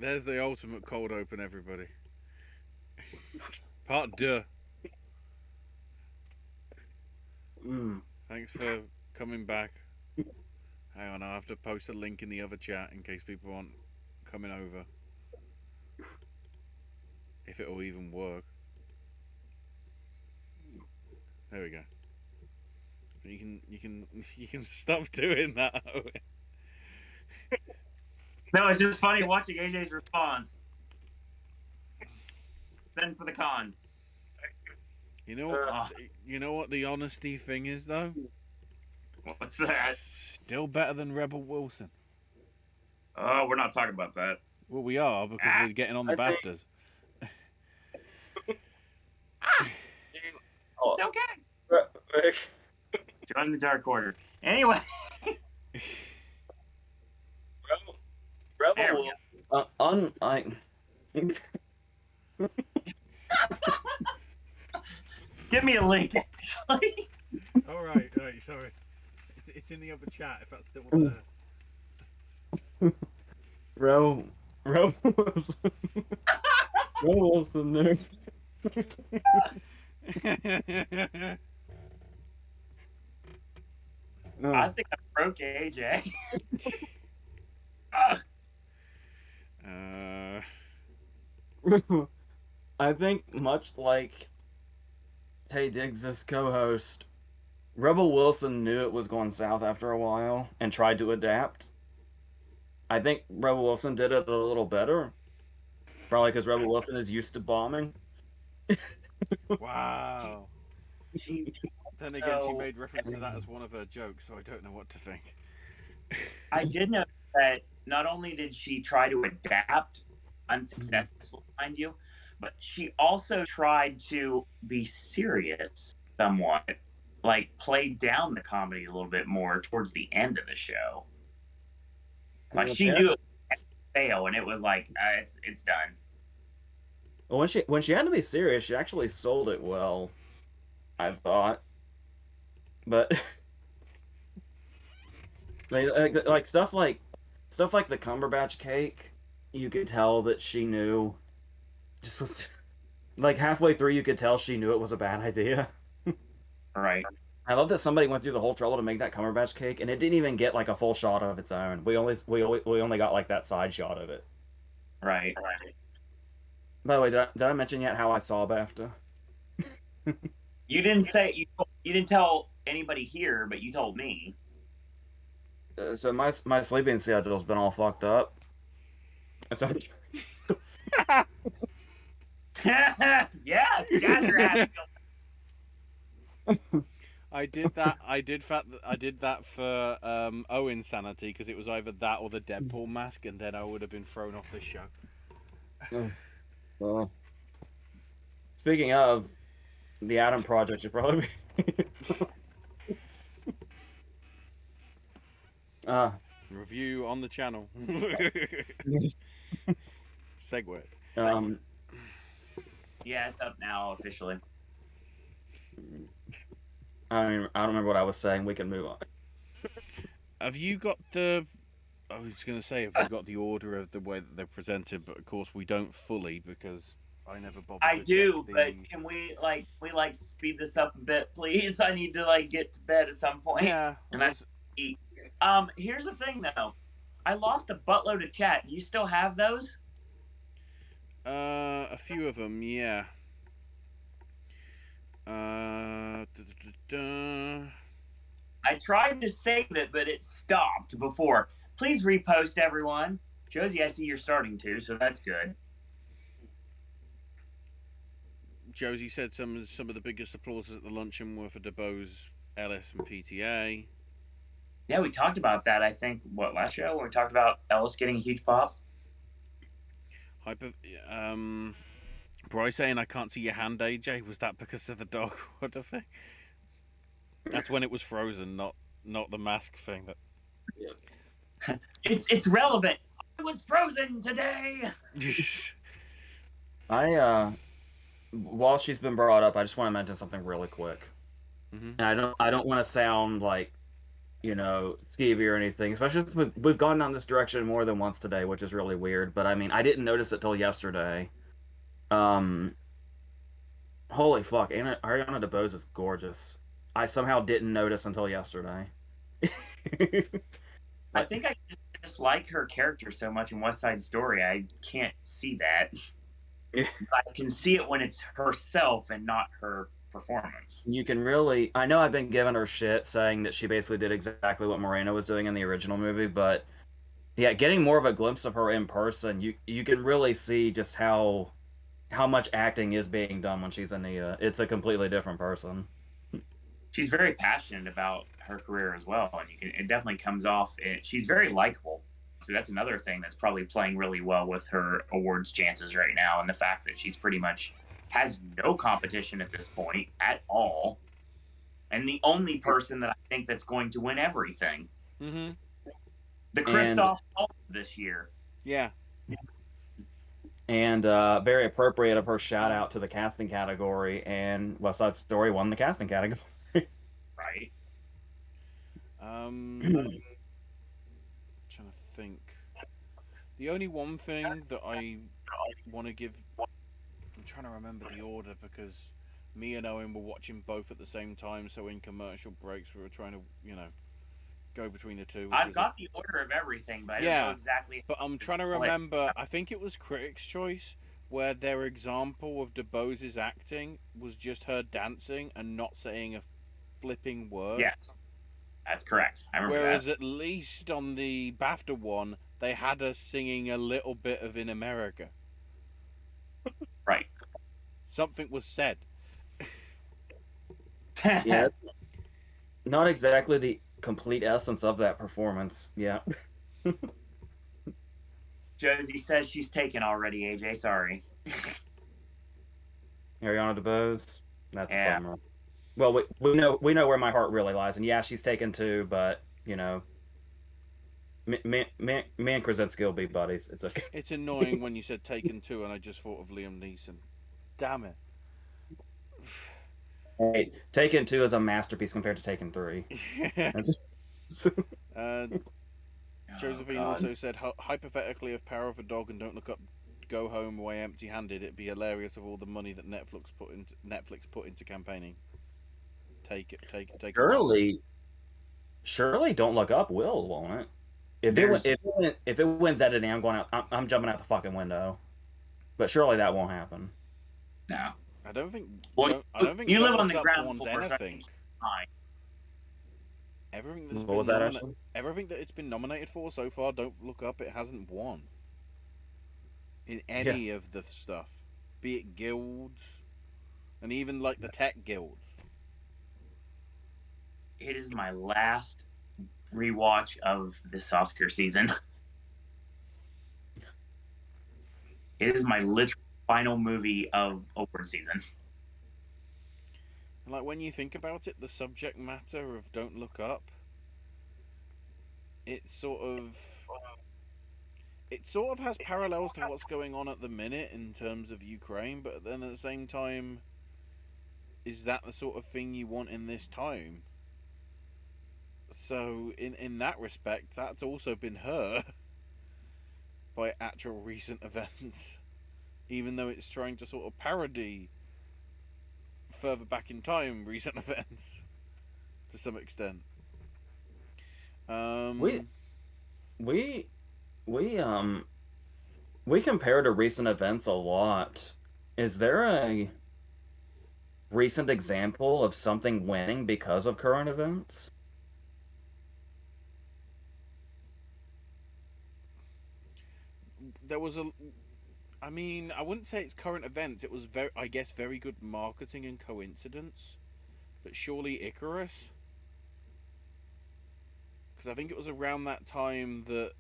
there's the ultimate cold open, everybody. Part 2. Thanks for coming back. Hang on, I'll have to post a link in the other chat in case people aren't coming over. If it'll even work. There we go. You can stop doing that. No, it's just funny watching AJ's response. Then for the con. You know what the honesty thing is though? What's that? Still better than Rebel Wilson. Oh, we're not talking about that. Well, we are because we're getting on the BAFTAs. It's okay. Join the Dark Order. Anyway. Rebel Give me a link, actually. All right, sorry. It's in the other chat if that's still there. Rebel Wilson there. I think I broke AJ. I think much like Tay Diggs' co-host, Rebel Wilson knew it was going south after a while and tried to adapt. I think Rebel Wilson did it a little better. Probably because Rebel Wilson is used to bombing. Wow. Then again, she made reference to that as one of her jokes, so I don't know what to think. I did know that not only did she try to adapt, unsuccessful, mind you, but she also tried to be serious somewhat, like play down the comedy a little bit more towards the end of the show. Like she knew it would fail, and it was like, it's done. Well, when she had to be serious, she actually sold it well, I thought. But like stuff like the Cumberbatch cake, you could tell that she knew. Just was like halfway through, you could tell she knew it was a bad idea. Right. I love that somebody went through the whole trouble to make that Cumberbatch cake, and it didn't even get like a full shot of its own. We only got like that side shot of it. Right. By the way, did I mention yet how I saw BAFTA? You didn't say you didn't tell anybody here, but you told me. So my sleeping schedule's been all fucked up. So yes, you're happy. I did that for Owen's sanity because it was either that or the Deadpool mask, and then I would have been thrown off this show. Speaking of, the Adam Project should probably be. Review on the channel. Segue. Yeah, it's up now officially. I don't remember what I was saying. We can move on. Have you got the? I was going to say, have you got the order of the way that they're presented? But of course, we don't fully because I never bothered. I do, but can we speed this up a bit, please? I need to get to bed at some point. Yeah. And I eat. Here's the thing though, I lost a buttload of chat. Do you still have those? A few of them, yeah. I tried to save it, but it stopped before. Please repost, everyone. Josie, I see you're starting to, so that's good. Josie said some of the biggest applauses at the luncheon were for DeBose, Ellis, and PTA. Yeah, we talked about that, I think, last show? Where we talked about Ellis getting a huge pop? Bryce saying, I can't see your hand, AJ. Was that because of the dog? What the fuck? That's when it was frozen, not the mask thing. It's relevant. I was frozen today. While she's been brought up, I just want to mention something really quick. Mm-hmm. And I don't want to sound like skeevy or anything. Especially since we've gone down this direction more than once today, which is really weird. But I mean, I didn't notice it till yesterday. Um, Holy fuck, Ariana DeBose is gorgeous. I somehow didn't notice until yesterday. I Like, think I just dislike her character so much in West Side Story. I can't see that. I can see it when it's herself and not her performance. you can really. I know I've been giving her shit saying that she basically did exactly what Moreno was doing in the original movie, but yeah, getting more of a glimpse of her in person, you can really see just how much acting is being done when she's in the. It's a completely different person. She's very passionate about her career as well, and it definitely comes off. She's very likable, so that's another thing that's probably playing really well with her awards chances right now, and the fact that she's pretty much has no competition at this point at all, and the only person that I think that's going to win everything, Mm-hmm. the And Christoph Waltz this year. Yeah. and very appropriate of her shout out to the casting category, and West Side Story won the casting category. Right. Trying to think. The only one thing that I want to give, I'm trying to remember the order because me and Owen were watching both at the same time. So in commercial breaks, we were trying to, go between the two. I've got the order of everything, but I don't know exactly. But I'm trying to remember. I think it was Critics' Choice where their example of DeBose's acting was just her dancing and not saying a flipping word. Yes, that's correct. I remember Whereas that. at least on the BAFTA one, they had her singing a little bit of In America. Right. Something was said. Yeah, not exactly the complete essence of that performance. Yeah. Josie says she's taken already, AJ. Sorry. Ariana DeBose. That's Yeah. a bummer. Well, we know where my heart really lies, and yeah, she's taken too, but me and Krasinski will be buddies. It's okay. It's annoying when you said Taken 2 and I just thought of Liam Neeson. Damn it. Hey, Taken 2 is a masterpiece compared to Taken 3. Josephine also said, hypothetically, if Power of a Dog and Don't Look Up go home away empty-handed, it'd be hilarious with all the money that Netflix put into campaigning. Take it. Surely, Don't Look Up will, won't it? If it wins editing, I'm going out. I'm jumping out the fucking window. But surely that won't happen. No. I don't think. Well, I don't think you live Don't on Look the Up ground wants floor, so anything. fine. Everything that's What was that actually? everything that it's been nominated for so far, Don't Look Up, it hasn't won. In any of the stuff, be it guilds, and even like the tech guilds. It is my last rewatch of this Oscar season. It is my literal final movie of award season. And like when you think about it, the subject matter of Don't Look Up, it sort of has parallels to what's going on at the minute in terms of Ukraine, but then at the same time, is that the sort of thing you want in this time? So in that respect, that's also been hurt by actual recent events, even though it's trying to sort of parody further back in time recent events to some extent. We compare to recent events a lot. Is there a recent example of something winning because of current events? There was I mean, I wouldn't say it's current events. It was very good marketing and coincidence. But surely Icarus, because I think it was around that time that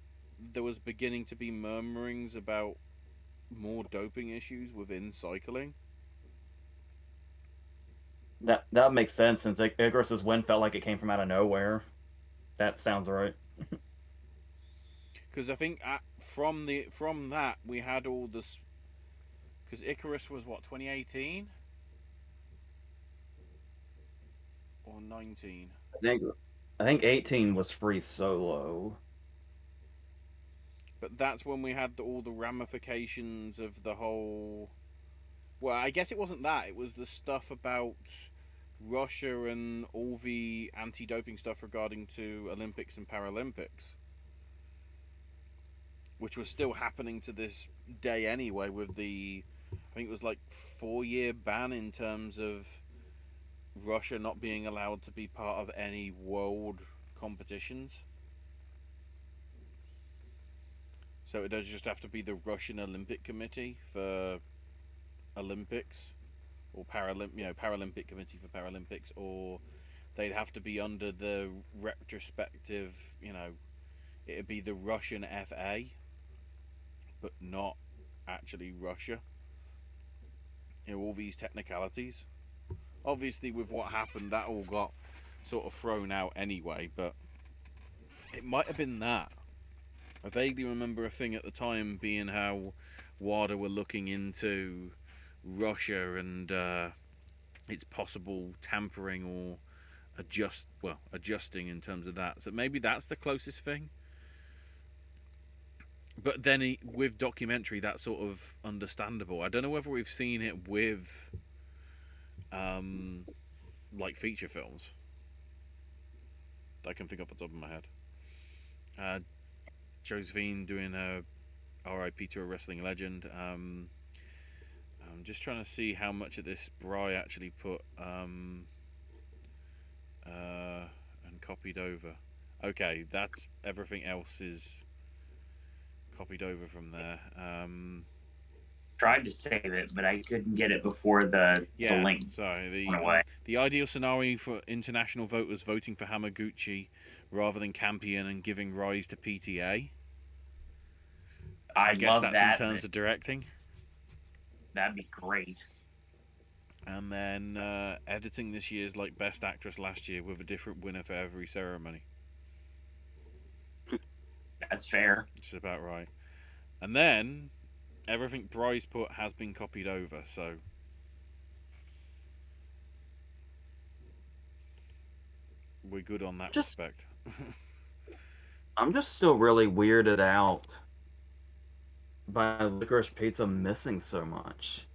there was beginning to be murmurings about more doping issues within cycling. That makes sense since Icarus's win felt like it came from out of nowhere. That sounds right. Because I think from that we had all this. Because Icarus was what, 2018 or 19? I think 18 was free solo. But that's when we had all the ramifications of the whole. Well, I guess it wasn't that. It was the stuff about Russia and all the anti-doping stuff regarding to Olympics and Paralympics, which was still happening to this day anyway. With the, I think it was like 4-year ban in terms of Russia not being allowed to be part of any world competitions. So it does just have to be the Russian Olympic Committee for Olympics, or Paralympic Committee for Paralympics, or they'd have to be under the retrospective, it'd be the Russian FA, but not actually Russia. All these technicalities. Obviously, with what happened, that all got sort of thrown out anyway, but it might have been that. I vaguely remember a thing at the time being how WADA were looking into Russia and its possible tampering or adjusting in terms of that. So maybe that's the closest thing. But then with documentary, that's sort of understandable. I don't know whether we've seen it with like feature films that I can think off the top of my head. Josephine doing a R.I.P. to a wrestling legend. I'm just trying to see how much of this Bry actually put and copied over. Okay, that's everything else is copied over from there. Tried to save it, but I couldn't get it before the link went away. The ideal scenario for international voters voting for Hamaguchi rather than Campion and giving rise to PTA. I guess that's in terms of directing. That'd be great. And then editing this year's like Best Actress last year with a different winner for every ceremony. That's fair. Which is about right. And then everything Bry's put has been copied over, so we're good on that respect. I'm just still really weirded out by Licorice Pizza missing so much,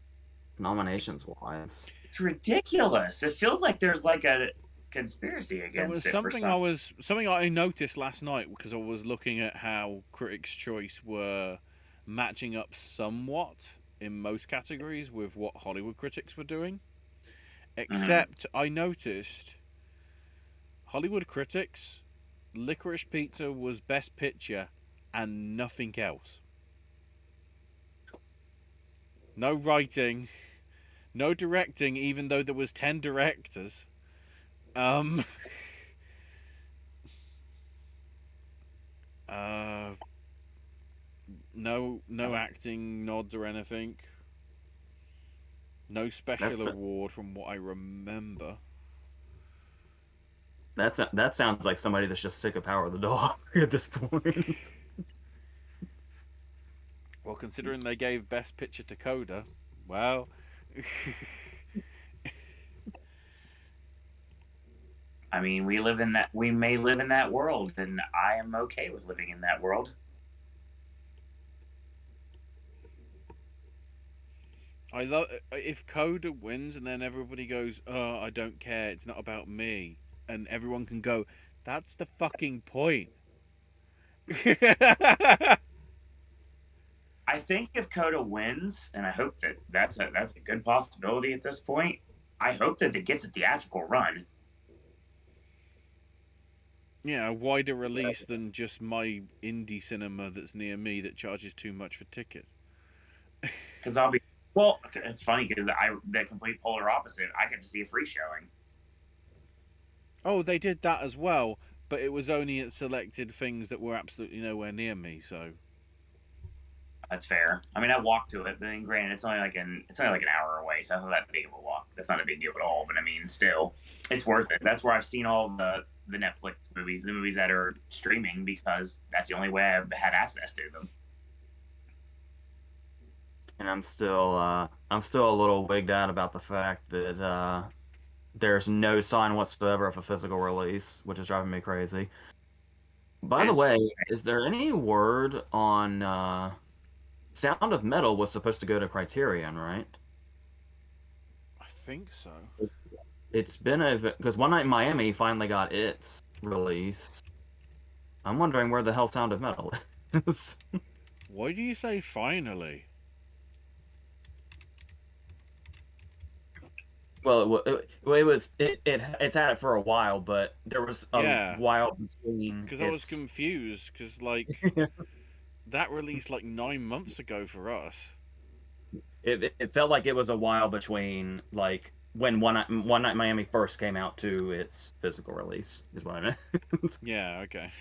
nominations wise. It's ridiculous. It feels like there's like a conspiracy against it. There was something I noticed last night because I was looking at how Critics' Choice were matching up somewhat in most categories with what Hollywood critics were doing. Except I noticed Hollywood critics, Licorice Pizza was Best Picture and nothing else. No writing, no directing, even though there was 10 directors. No acting nods or anything. No special award from what I remember. That sounds like somebody that's just sick of Power of the Dog at this point. Well, considering they gave Best Picture to Coda, well... I mean, we may live in that world, and I am okay with living in that world. I love if Coda wins and then everybody goes, "Oh, I don't care. It's not about me," and everyone can go, "That's the fucking point." I think if Coda wins, and I hope that's a good possibility at this point. I hope that it gets a theatrical run. Yeah, a wider release than just my indie cinema that's near me that charges too much for tickets. Because it's funny because the complete polar opposite. I got to see a free showing. Oh, they did that as well, but it was only at selected things that were absolutely nowhere near me. So that's fair. I mean, I walked to it, but then granted, it's only like an hour away, so I thought that big of a walk. That's not a big deal at all. But I mean, still, it's worth it. That's where I've seen all the Netflix movies, the movies that are streaming, because that's the only way I've had access to them. And I'm still a little wigged out about the fact that there's no sign whatsoever of a physical release, which is driving me crazy. By the It's- way, is there any word on Sound of Metal was supposed to go to Criterion, right? I think so. It's been because One Night in Miami finally got its release. I'm wondering where the hell Sound of Metal is. Why do you say finally? Well, it's had it for a while, but there was a Yeah. while between. Because I was confused. Because like that released like 9 months ago for us. It felt like it was a while between like when One Night in Miami first came out to its physical release is what I meant. Yeah. Okay.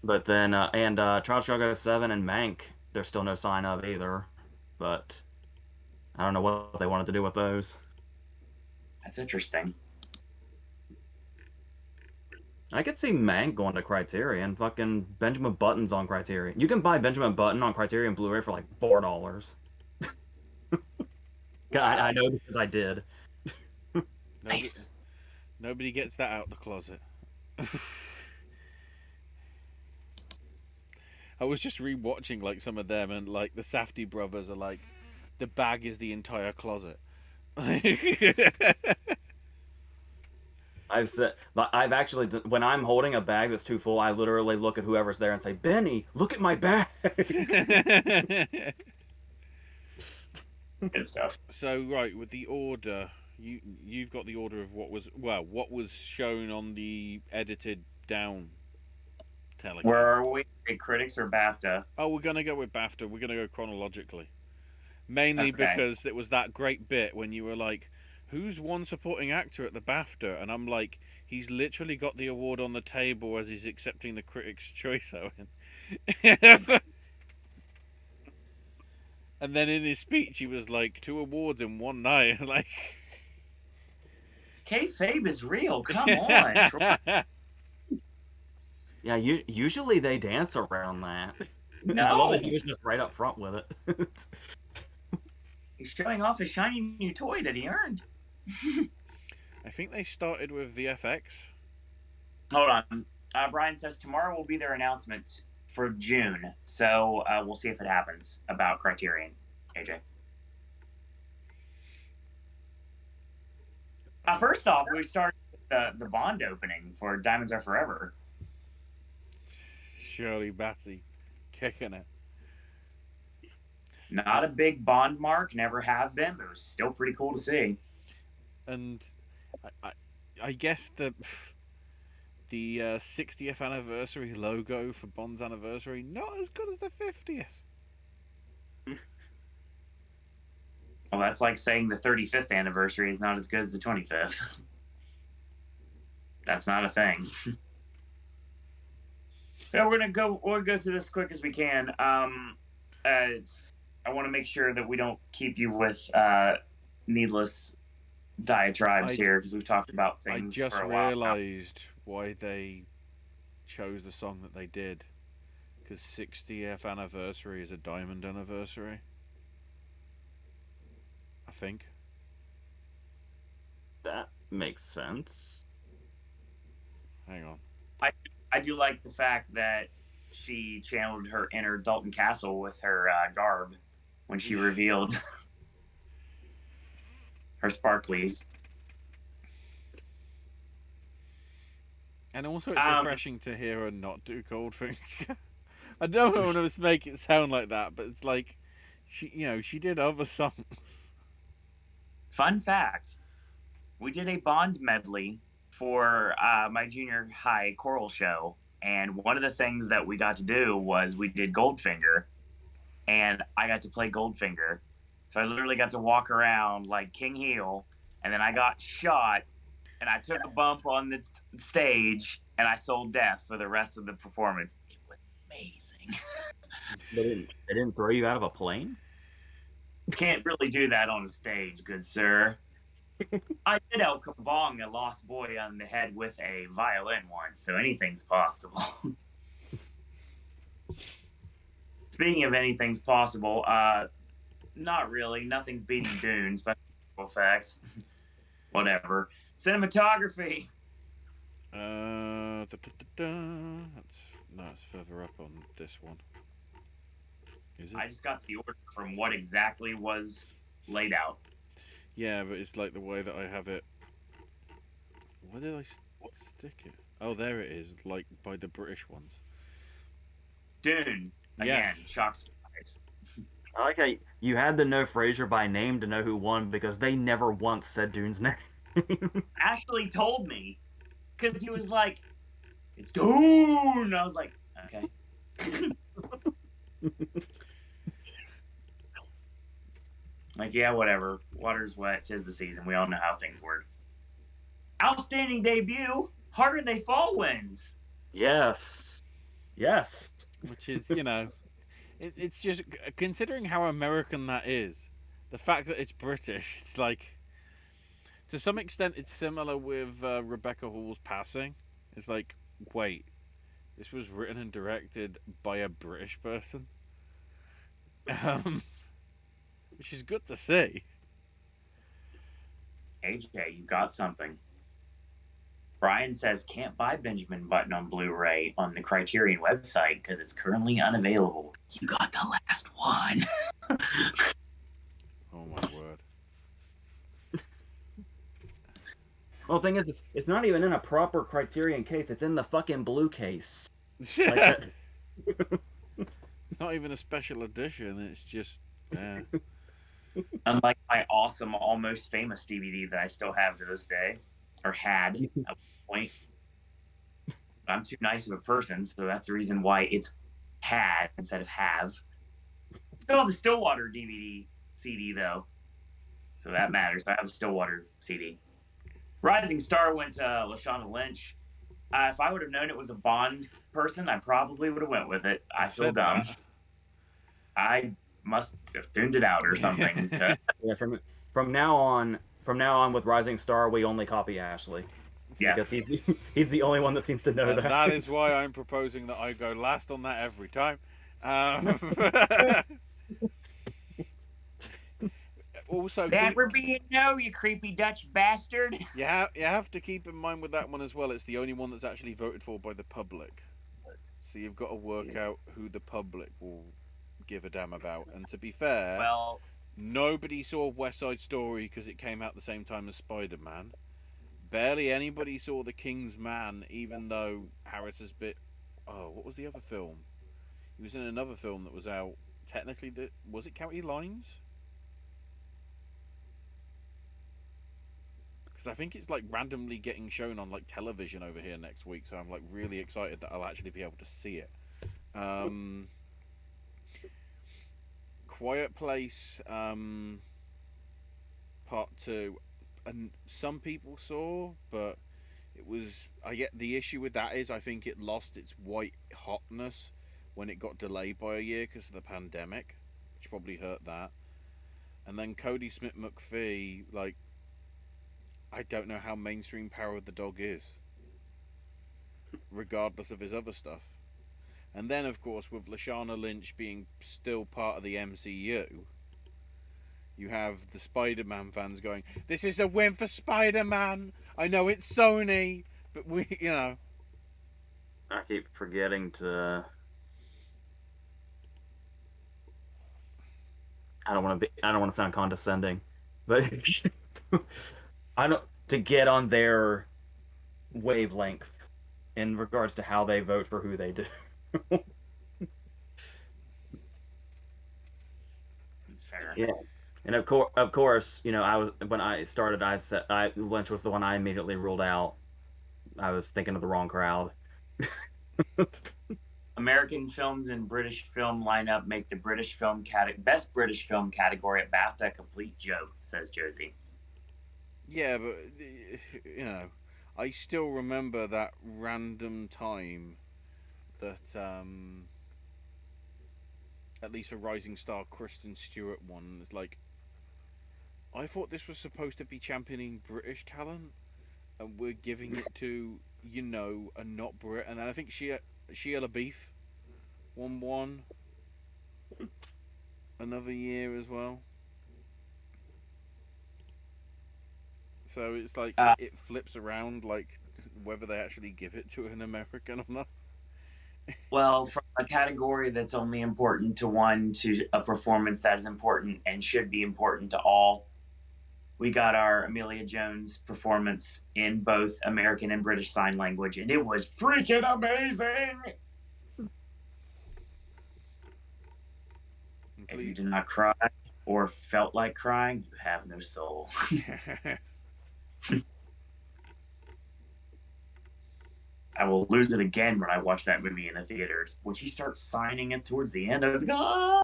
But then Trial Struggle 7 and Mank, there's still no sign of either. But I don't know what they wanted to do with those. That's interesting. I could see Mank going to Criterion. Fucking Benjamin Button's on Criterion. You can buy Benjamin Button on Criterion Blu-ray for like $4. I know because I did. Nice. Nobody gets that out the closet. I was just rewatching like some of them, and like the Safdie brothers are like, the bag is the entire closet. I've actually, when I'm holding a bag that's too full, I literally look at whoever's there and say, "Benny, look at my bag." Good stuff. So right, with the order, you've got the order of what was shown on the edited down telecast. Where are we? Critics or BAFTA? Oh, we're gonna go with BAFTA. We're gonna go chronologically, mainly Okay. because it was that great bit when you were like, "Who's one supporting actor at the BAFTA?" And I'm like, "He's literally got the award on the table as he's accepting the Critics' Choice, Owen." And then in his speech, he was like, 2 awards in one night. Like, Kayfabe is real. Come on. Yeah, usually they dance around that. No. I love that he was just right up front with it. He's showing off his shiny new toy that he earned. I think they started with VFX. Hold on. Brian says tomorrow will be their announcement for June. So we'll see if it happens about Criterion. AJ. First off, we started with the Bond opening for Diamonds Are Forever. Shirley Bassey kicking it. Not a big Bond mark, never have been, but it was still pretty cool to see. And I guess the 60th anniversary logo for Bond's anniversary, not as good as the 50th. Well, that's like saying the 35th anniversary is not as good as the 25th. That's not a thing. Yeah, we'll go through this as quick as we can. I want to make sure that we don't keep you with needless diatribes here because we've talked about things. I just for a while realized why they chose the song that they did, because 60th anniversary is a diamond anniversary, I think. That makes sense. Hang on. I do like the fact that she channeled her inner Dalton Castle with her garb when she revealed her sparklies. And also, it's refreshing to hear her not do Goldfinger. I don't want to make it sound like that, but it's like she did other songs. Fun fact: we did a Bond medley for my junior high choral show, and one of the things that we got to do was we did Goldfinger, and I got to play Goldfinger. So I literally got to walk around like King Heel, and then I got shot, and I took a bump on the stage, and I sold death for the rest of the performance. It was amazing. They didn't throw you out of a plane? Can't really do that on the stage, good sir. I did El Kabong a lost boy on the head with a violin once, so anything's possible. Speaking of anything's possible, not really. Nothing's beating Dune, special effects. Whatever. Cinematography. That's further up on this one. Is it? I just got the order from what exactly was laid out. Yeah, but it's like the way that I have it. Where did I stick it? Oh, there it is, like by the British ones. Dune. Again, Yes. shock surprise. I like how you had to know Fraser by name to know who won because they never once said Dune's name. Ashley told me because he was like, "It's Dune." I was like, "Okay." Like, yeah, whatever. Water's wet. 'Tis the season. We all know how things work. Outstanding debut. Harder They Fall wins. Yes. Yes. Which is, it's just considering how American that is. The fact that it's British, it's like, to some extent, it's similar with Rebecca Hall's Passing. It's like, wait, this was written and directed by a British person, which is good to see. AJ, you got something. Brian says can't buy Benjamin Button on Blu-ray on the Criterion website because it's currently unavailable. You got the last one. Oh my word. Well, the thing is, it's not even in a proper Criterion case. It's in the fucking blue case. Like It's that. not even a special edition. It's just, Unlike my awesome Almost Famous DVD that I still have to this day, or had at one point. I'm too nice of a person, so that's the reason why it's had instead of have. Still have the Stillwater DVD CD though, so that matters. I have a Stillwater CD. Rising Star went to Lashana Lynch. If I would have known it was a Bond person, I probably would have went with it. I feel dumb. that. I must have tuned it out or something. Yeah, from now on with Rising Star, we only copy Ashley. Yes. Because he's the only one that seems to know that. That is why I'm proposing that I go last on that every time. Also, That we're being no, you creepy Dutch bastard. you have to keep in mind with that one as well. It's the only one that's actually voted for by the public, so you've got to work out who the public will give a damn about. And to be fair, Well, nobody saw West Side Story because it came out the same time as Spider-Man. Barely anybody saw The King's Man, even though Harris has been. Oh, what was the other film? He was in another film that was out. Technically, was it County Lines? Because I think it's like randomly getting shown on like television over here next week, so I'm like really excited that I'll actually be able to see it. Quiet Place, Part 2, and some people saw, but it was. I get the issue with that is I think it lost its white hotness when it got delayed by a year because of the pandemic, which probably hurt that. And then Cody Smith McPhee, like, I don't know how mainstream Power of the Dog is, regardless of his other stuff. And then, of course, with Lashana Lynch being still part of the MCU, you have the Spider-Man fans going, "This is a win for Spider-Man. I know it's Sony, but I keep forgetting to. I don't want to sound condescending, but to get on their wavelength in regards to how they vote for who they do. it's fair. Yeah. And of course, when I started, I said Lynch was the one I immediately ruled out. I was thinking of the wrong crowd. American films and British film lineup make the British film best British film category at BAFTA a complete joke, says Josie. Yeah, but I still remember that random time that at least for Rising Star, Kristen Stewart won. It's like, I thought this was supposed to be championing British talent, and we're giving it to a not Brit. And then I think Shia LaBeouf won one another year as well. So it's like Uh, it flips around, like whether they actually give it to an American or not. well, from a category that's only important to one to a performance that is important and should be important to all, we got our Amelia Jones performance in both American and British Sign Language, and it was freaking amazing. If you did not cry or felt like crying, you have no soul. I will lose it again when I watch that movie in the theaters. When she starts signing it towards the end, I was like, ah!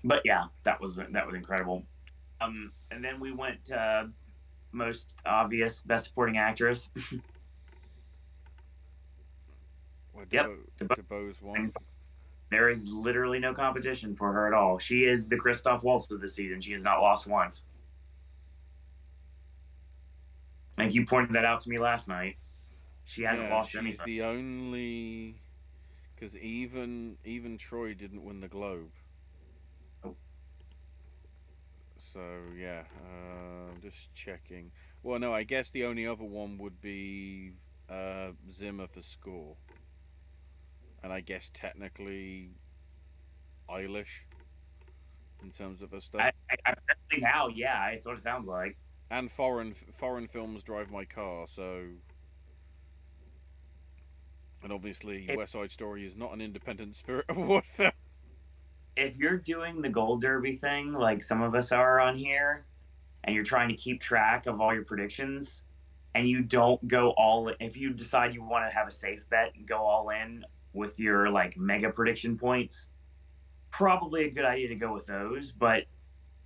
But yeah, that was incredible. And then we went most obvious best supporting actress. Well, Yep, DeBo's one. there is literally no competition for her at all. She is the Christoph Waltz of the season. She has not lost once. I think you pointed that out to me last night. She hasn't lost She's anything. the only, because even Troy didn't win the Globe. Oh. So yeah, I'm just checking. Well, no, I guess the only other one would be Zimmer for score, and I guess technically Eilish in terms of her stuff. I think now, yeah, it's what it sounds like. And foreign films drive my car, so. And obviously, West Side Story is not an Independent Spirit Award film. If you're doing the Gold Derby thing, like some of us are on here, and you're trying to keep track of all your predictions, and you don't go all in, if you decide you want to have a safe bet and go all in with your like mega prediction points, probably a good idea to go with those, but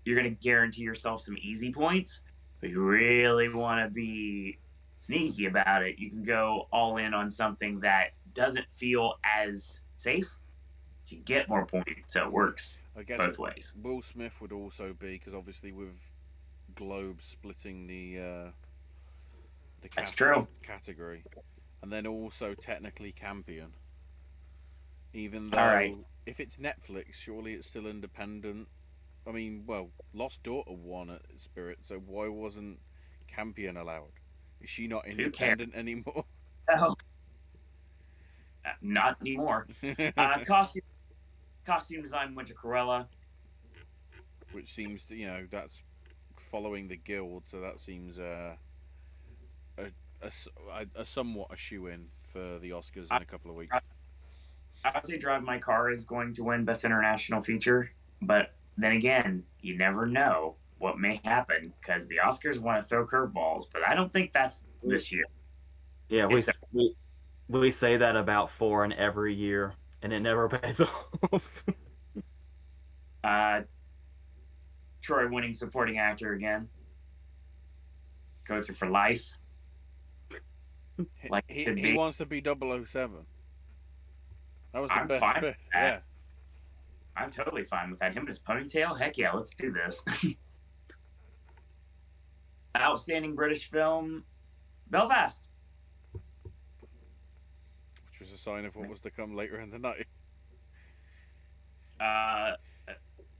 you're going to guarantee yourself some easy points. If you really want to be sneaky about it, you can go all in on something that doesn't feel as safe. You get more points, so it works I guess both ways. Will Smith would also be, because obviously with Globe splitting the That's true. category, and then also technically Campion. Even All right. though if it's Netflix, surely it's still independent. I mean, well, Lost Daughter won at Spirit, so why wasn't Campion allowed? Is she not independent anymore? No, not anymore. Costume design went to Cruella. Which seems to, that's following the guild, so that seems a somewhat a shoe-in for the Oscars in a couple of weeks. I would say Drive My Car is going to win Best International Feature, but then again, you never know what may happen because the Oscars want to throw curveballs, but I don't think that's this year. Yeah, we say that about foreign every year, and it never pays off. Troy winning supporting actor again. Goes for life. Like he wants to be 007. That was the I'm best bit. Yeah. I'm totally fine with that. Him and his ponytail? Heck yeah, let's do this. Outstanding British film, Belfast. Which was a sign of what was to come later in the night.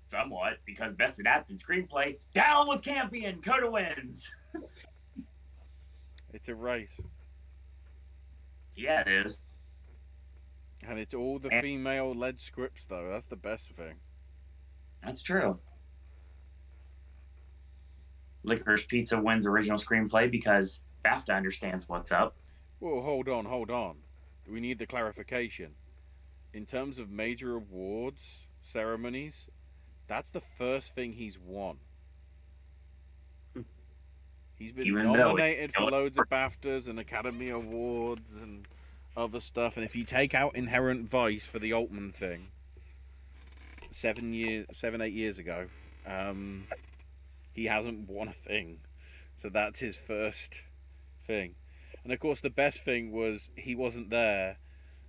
Somewhat, because Best Adapted Screenplay, down with Campion, Coda wins. It's a race. Yeah, it is. And it's all the female-led scripts, though. That's the best thing. That's true. Licorice Pizza wins original screenplay because BAFTA understands what's up. Well, hold on. We need the clarification. In terms of major awards, ceremonies, that's the first thing he's won. He's been nominated for loads of BAFTAs and Academy Awards and other stuff, and if you take out Inherent Vice for the Altman thing 7-8 years ago, he hasn't won a thing. So that's his first thing. And of course the best thing was he wasn't there,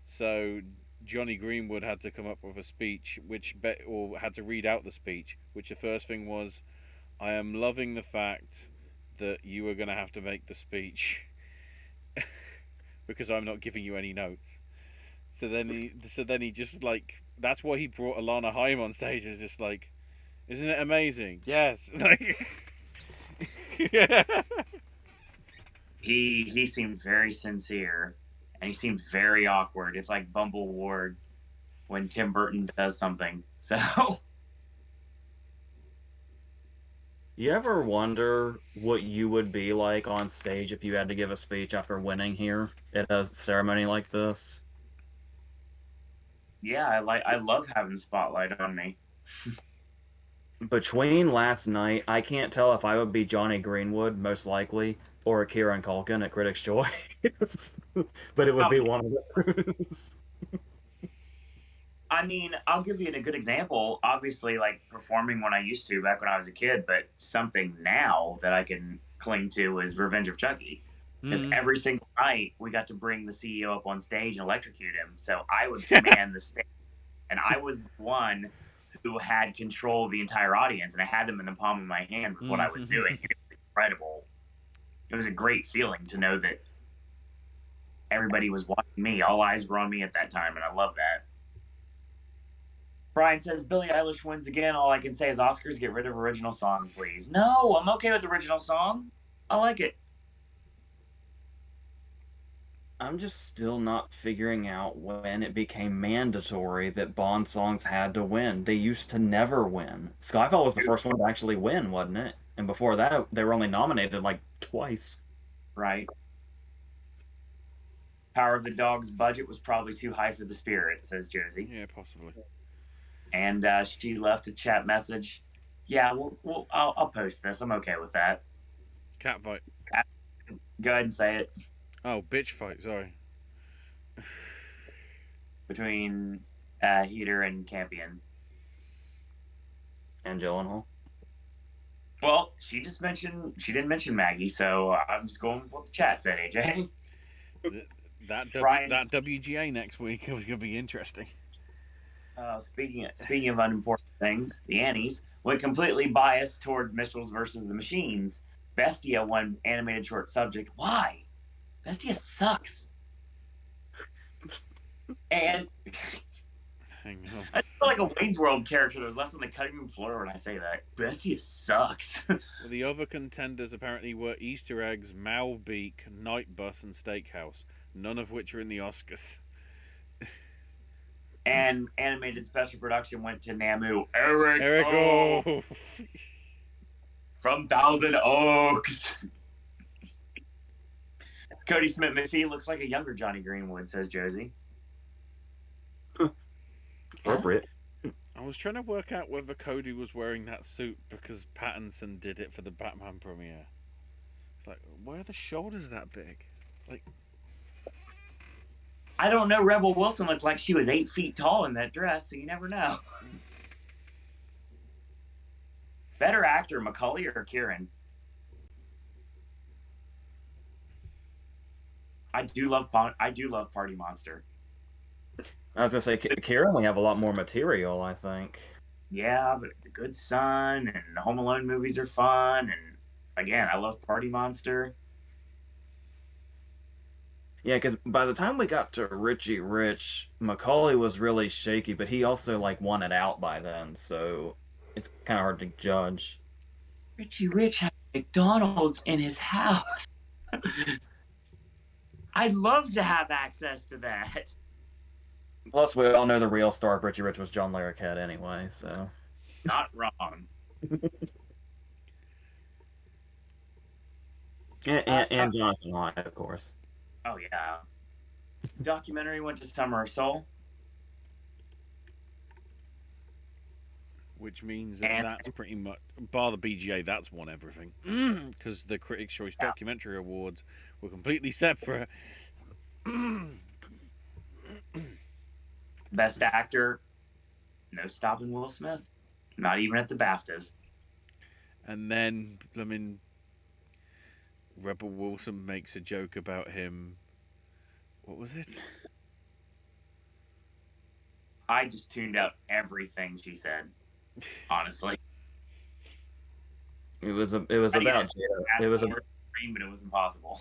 so Johnny Greenwood had to come up with a speech or had to read out the speech, which the first thing was, I am loving the fact that you are going to have to make the speech because I'm not giving you any notes. So then he just like, that's why he brought Alana Haim on stage, is just like, Isn't it amazing? Yes. He seemed very sincere, and he seemed very awkward. It's like Bumble Ward when Tim Burton does something. So You ever wonder what you would be like on stage if you had to give a speech after winning here at a ceremony like this? yeah, I love having the spotlight on me. Between last night, I can't tell if I would be Johnny Greenwood, most likely, or Kieran Culkin at Critics' Choice. But it would be one of those. I mean, I'll give you a good example. Obviously, like performing when I used to back when I was a kid, but something now that I can cling to is Revenge of Chucky. Because every single night we got to bring the CEO up on stage and electrocute him. So I would command the stage, and I was the one who had control of the entire audience, and I had them in the palm of my hand with what I was doing. It was incredible. It was a great feeling to know that everybody was watching me. All eyes were on me at that time, and I love that. Brian says, Billie Eilish wins again. All I can say is Oscars, get rid of original song, please. No, I'm okay with original song. I like it. I'm just still not figuring out when it became mandatory that Bond songs had to win. They used to never win. Skyfall was the first one to actually win, wasn't it? And before that, they were only nominated like twice. Right. Power of the Dog's budget was probably too high for the Spirit, says Josie. Yeah, possibly. And she left a chat message. Yeah, I'll post this. I'm okay with that. Cat fight. Go ahead and say it. Oh, bitch fight. Sorry. Between Heater and Campion. And Gyllenhaal. Well, she didn't mention Maggie, so I'm just going with what the chat said, AJ. That WGA next week was going to be interesting. Speaking of unimportant things, the Annies went completely biased toward Mitchells versus the Machines. Bestia won animated short subject. Why? Bestia sucks. And Hang on. I feel like a Wayne's World character that was left on the cutting room floor when I say that. Bestia sucks. Well, the other contenders apparently were Easter Eggs, Malbeak, Night Bus, and Steakhouse, none of which are in the Oscars. And animated special production went to Namu. Eric O. From Thousand Oaks. Cody Smith McPhee looks like a younger Johnny Greenwood, says Josie. Appropriate. I was trying to work out whether Cody was wearing that suit because Pattinson did it for the Batman premiere. It's like, why are the shoulders that big? Like, I don't know. Rebel Wilson looked like she was 8 feet tall in that dress, so you never know. Better actor, Macaulay or Kieran? I do love Party Monster. I was gonna say, Kieran, we have a lot more material, I think. Yeah, but The Good Son and the Home Alone movies are fun, and again, I love Party Monster. Yeah, because by the time we got to Richie Rich, Macaulay was really shaky, but he also like won it out by then, so it's kind of hard to judge. Richie Rich had McDonald's in his house. I'd love to have access to that. Plus, we all know the real star of Richie Rich was John Larroquette anyway, so. Not wrong. and Jonathan Hyde, of course. Oh, yeah. Documentary went to Summer of Soul. which means that that's pretty much, bar the BGA, that's won everything. Because the Critics' Choice Documentary Awards were completely separate. Best Actor, no stopping Will Smith. Not even at the BAFTAs. And then, I mean, Rebel Wilson makes a joke about him. What was it? I just tuned out everything she said. Honestly, it was about Jada. It was but it was impossible.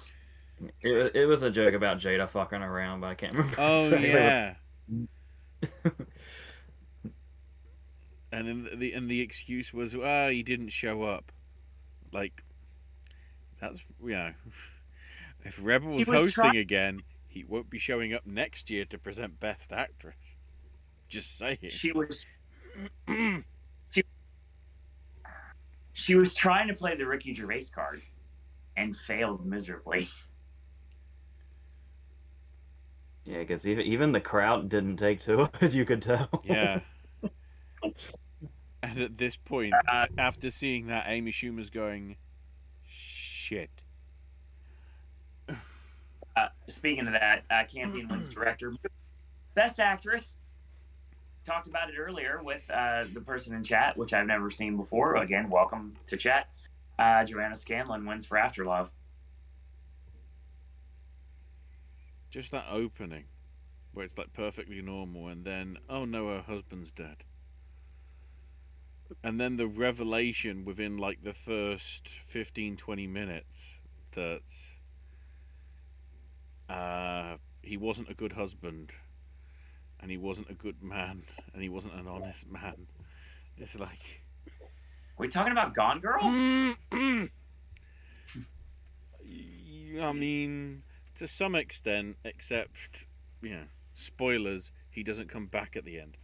It was a joke about Jada fucking around, but I can't remember. Oh yeah. And the excuse was, he didn't show up. Like, that's, if Rebel was hosting again, he won't be showing up next year to present Best Actress. Just saying. She was trying to play the Ricky Gervais card and failed miserably. Yeah, because even the crowd didn't take to it, you could tell. Yeah. And at this point, after seeing that, Amy Schumer's going, shit. Speaking of that, Campaign wins director. Best actress. Talked about it earlier with the person in chat, which I've never seen before. Again, welcome to chat. Joanna Scanlon wins for Afterlove. Just that opening, where it's like perfectly normal, and then, oh no, her husband's dead. And then the revelation within like the first 15-20 minutes that he wasn't a good husband, and he wasn't a good man, and he wasn't an honest man. It's like, are we talking about Gone Girl? I mean, to some extent, except, spoilers, he doesn't come back at the end.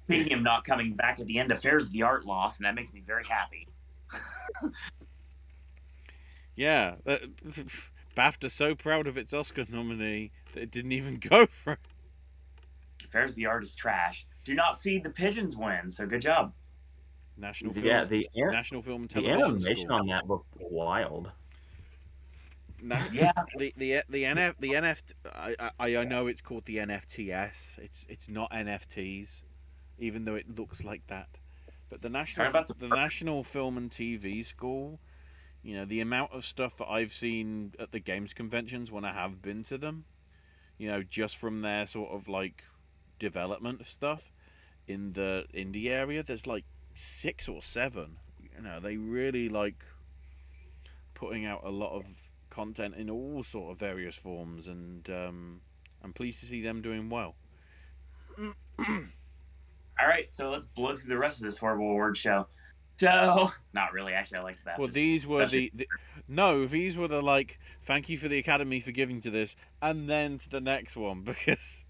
Speaking of not coming back at the end, Affairs of the Art lost, and that makes me very happy. Yeah, BAFTA's so proud of its Oscar nominee that it didn't even go for it. Affairs of the Art is trash. Do Not Feed the Pigeons win, so good job. National Film and Television the animation School. on that looked wild. Yeah, the NFT. I know it's called the NFTS. It's not NFTs, even though it looks like that. But the National Film and TV School, the amount of stuff that I've seen at the games conventions when I have been to them, just from their sort of like development of stuff in the indie area, there's like 6 or 7. They really like putting out a lot of content in all sort of various forms, and I'm pleased to see them doing well. All right, so let's blow through the rest of this horrible award show. So, not really. Actually, I like that. Well, these were these were the like, thank you for the Academy for giving to this, and then to the next one, because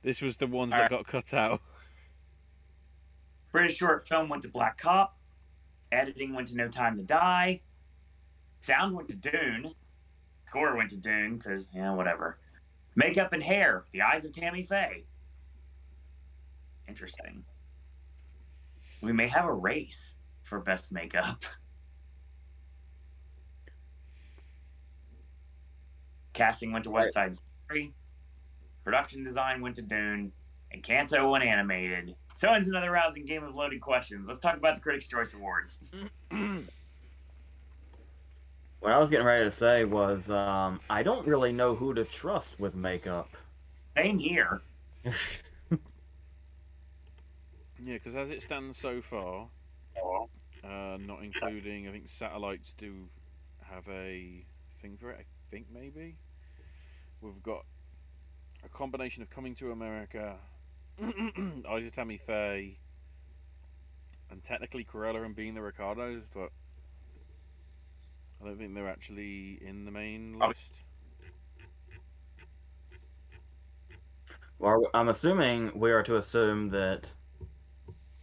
this was the ones that got cut out. British short film went to Black Cop. Editing went to No Time to Die. Sound went to Dune. Score went to Dune, because, whatever. Makeup and hair, The Eyes of Tammy Faye. Interesting. We may have a race for best makeup. Casting went to West Side Story. Production design went to Dune. And Kanto went animated. So ends another rousing game of loaded questions. Let's talk about the Critics' Choice Awards. What I was getting ready to say was, I don't really know who to trust with makeup. Same here. Yeah, because as it stands so far, not including, I think Satellites do have a thing for it, I think maybe. We've got a combination of Coming to America, Eyes of Tammy Faye, and technically Cruella and Being the Ricardos, but I don't think they're actually in the main list. Well, I'm assuming we are to assume that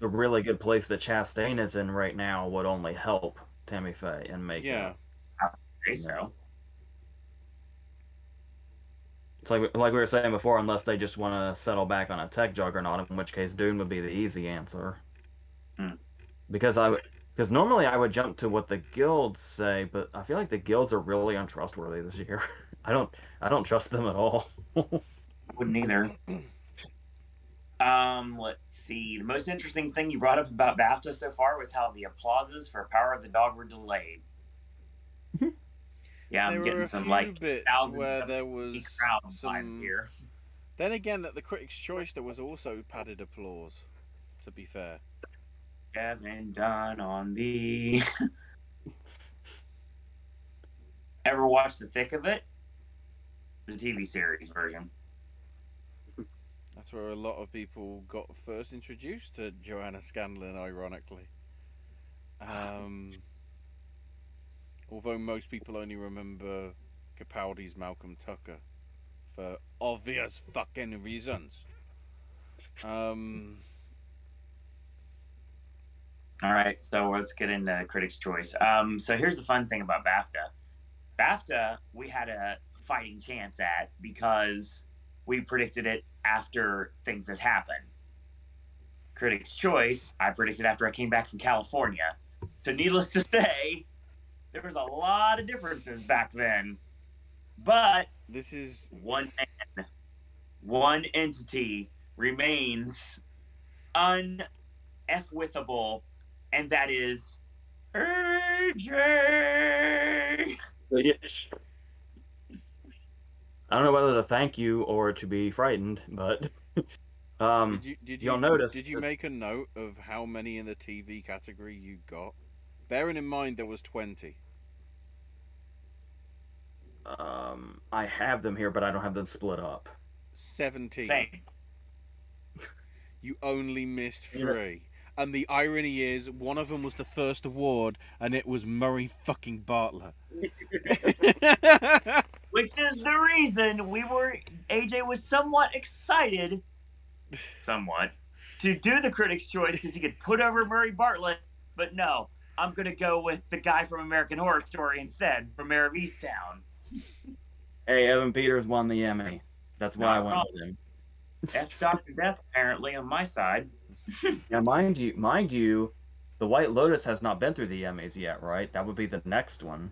the really good place that Chastain is in right now would only help Tammy Faye and make Yeah. I think so. It's like we were saying before, unless they just want to settle back on a tech juggernaut, in which case Dune would be the easy answer. Because normally I would jump to what the guilds say, but I feel like the guilds are really untrustworthy this year. I don't trust them at all. Wouldn't either. Let's see. The most interesting thing you brought up about BAFTA so far was how the applauses for Power of the Dog were delayed. Yeah, I'm getting some like bits where there was some here. Then again, at the Critics' Choice, there was also padded applause. To be fair, Kevin done on the. Ever watch The Thick of It? The TV series version. That's where a lot of people got first introduced to Joanna Scanlon, ironically. Although most people only remember Capaldi's Malcolm Tucker for obvious fucking reasons. All right, so let's get into Critics' Choice. So here's the fun thing about BAFTA. BAFTA, we had a fighting chance at because we predicted it after things had happened. Critics' Choice, I predicted after I came back from California. So needless to say, there was a lot of differences back then. But this is one man, one entity remains un-F-withable, and that is AJ. Yes. I don't know whether to thank you or to be frightened, but you'll notice. Did you make a note of how many in the TV category you got? Bearing in mind there was 20. I have them here, but I don't have them split up. 17. Same. You only missed 3. And the irony is, one of them was the first award, and it was Murray fucking Bartlett. Which is the reason AJ was somewhat excited, to do the Critics' Choice because he could put over Murray Bartlett. But no, I'm going to go with the guy from American Horror Story instead, from Mayor of Easttown. Hey, Evan Peters won the Emmy. That's why I went with him. That's Dr. Death, apparently, on my side. Now, mind you, the White Lotus has not been through the Emmys yet, right? That would be the next one.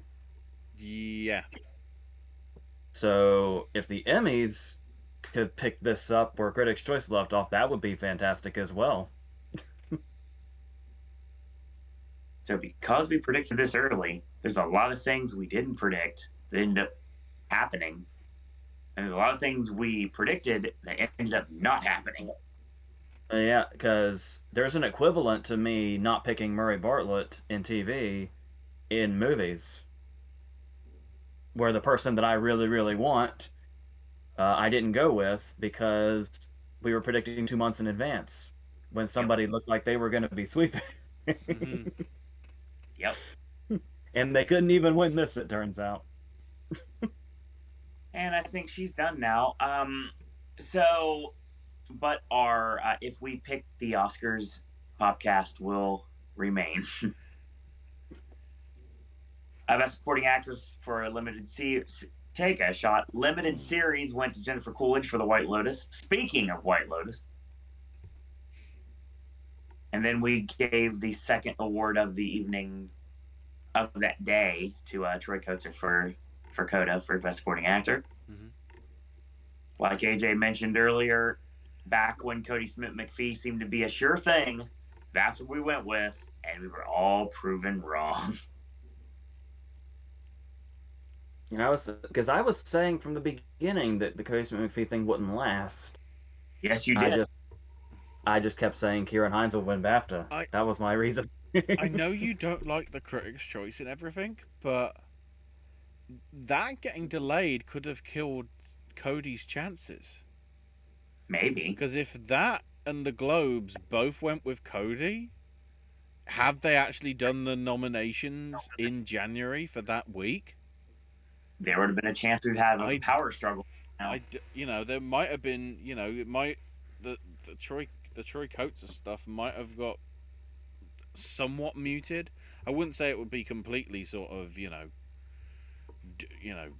Yeah. So, if the Emmys could pick this up where Critics' Choice left off, that would be fantastic as well. So, because we predicted this early, there's a lot of things we didn't predict that ended up happening. And there's a lot of things we predicted that ended up not happening. Yeah, because there's an equivalent to me not picking Murray Bartlett in TV in movies, where the person that I really, really want, I didn't go with because we were predicting 2 months in advance when somebody looked like they were going to be sweeping. Mm-hmm. Yep. And they couldn't even win this, it turns out. And I think she's done now. But our if we pick the Oscars, Popcast will remain. Best Supporting Actress for a limited take a shot. Limited series went to Jennifer Coolidge for The White Lotus. Speaking of White Lotus. And then we gave the second award of the evening of that day to Troy Kotsur for Coda for Best Supporting Actor. Mm-hmm. Like AJ mentioned earlier, back when Cody Smith-McPhee seemed to be a sure thing, that's what we went with, and we were all proven wrong. You know, because I was saying from the beginning that the Cody Smith-McPhee thing wouldn't last. Yes, you did. I just kept saying Kieran Hines will win BAFTA. That was my reason. I know you don't like the Critics' Choice and everything, but that getting delayed could have killed Cody's chances. Maybe. Because if that and the Globes both went with Cody, have they actually done the nominations in January for that week? There would have been a chance we'd have a power struggle. There might have been, the Troy Kotsur stuff might have got somewhat muted. I wouldn't say it would be completely sort of,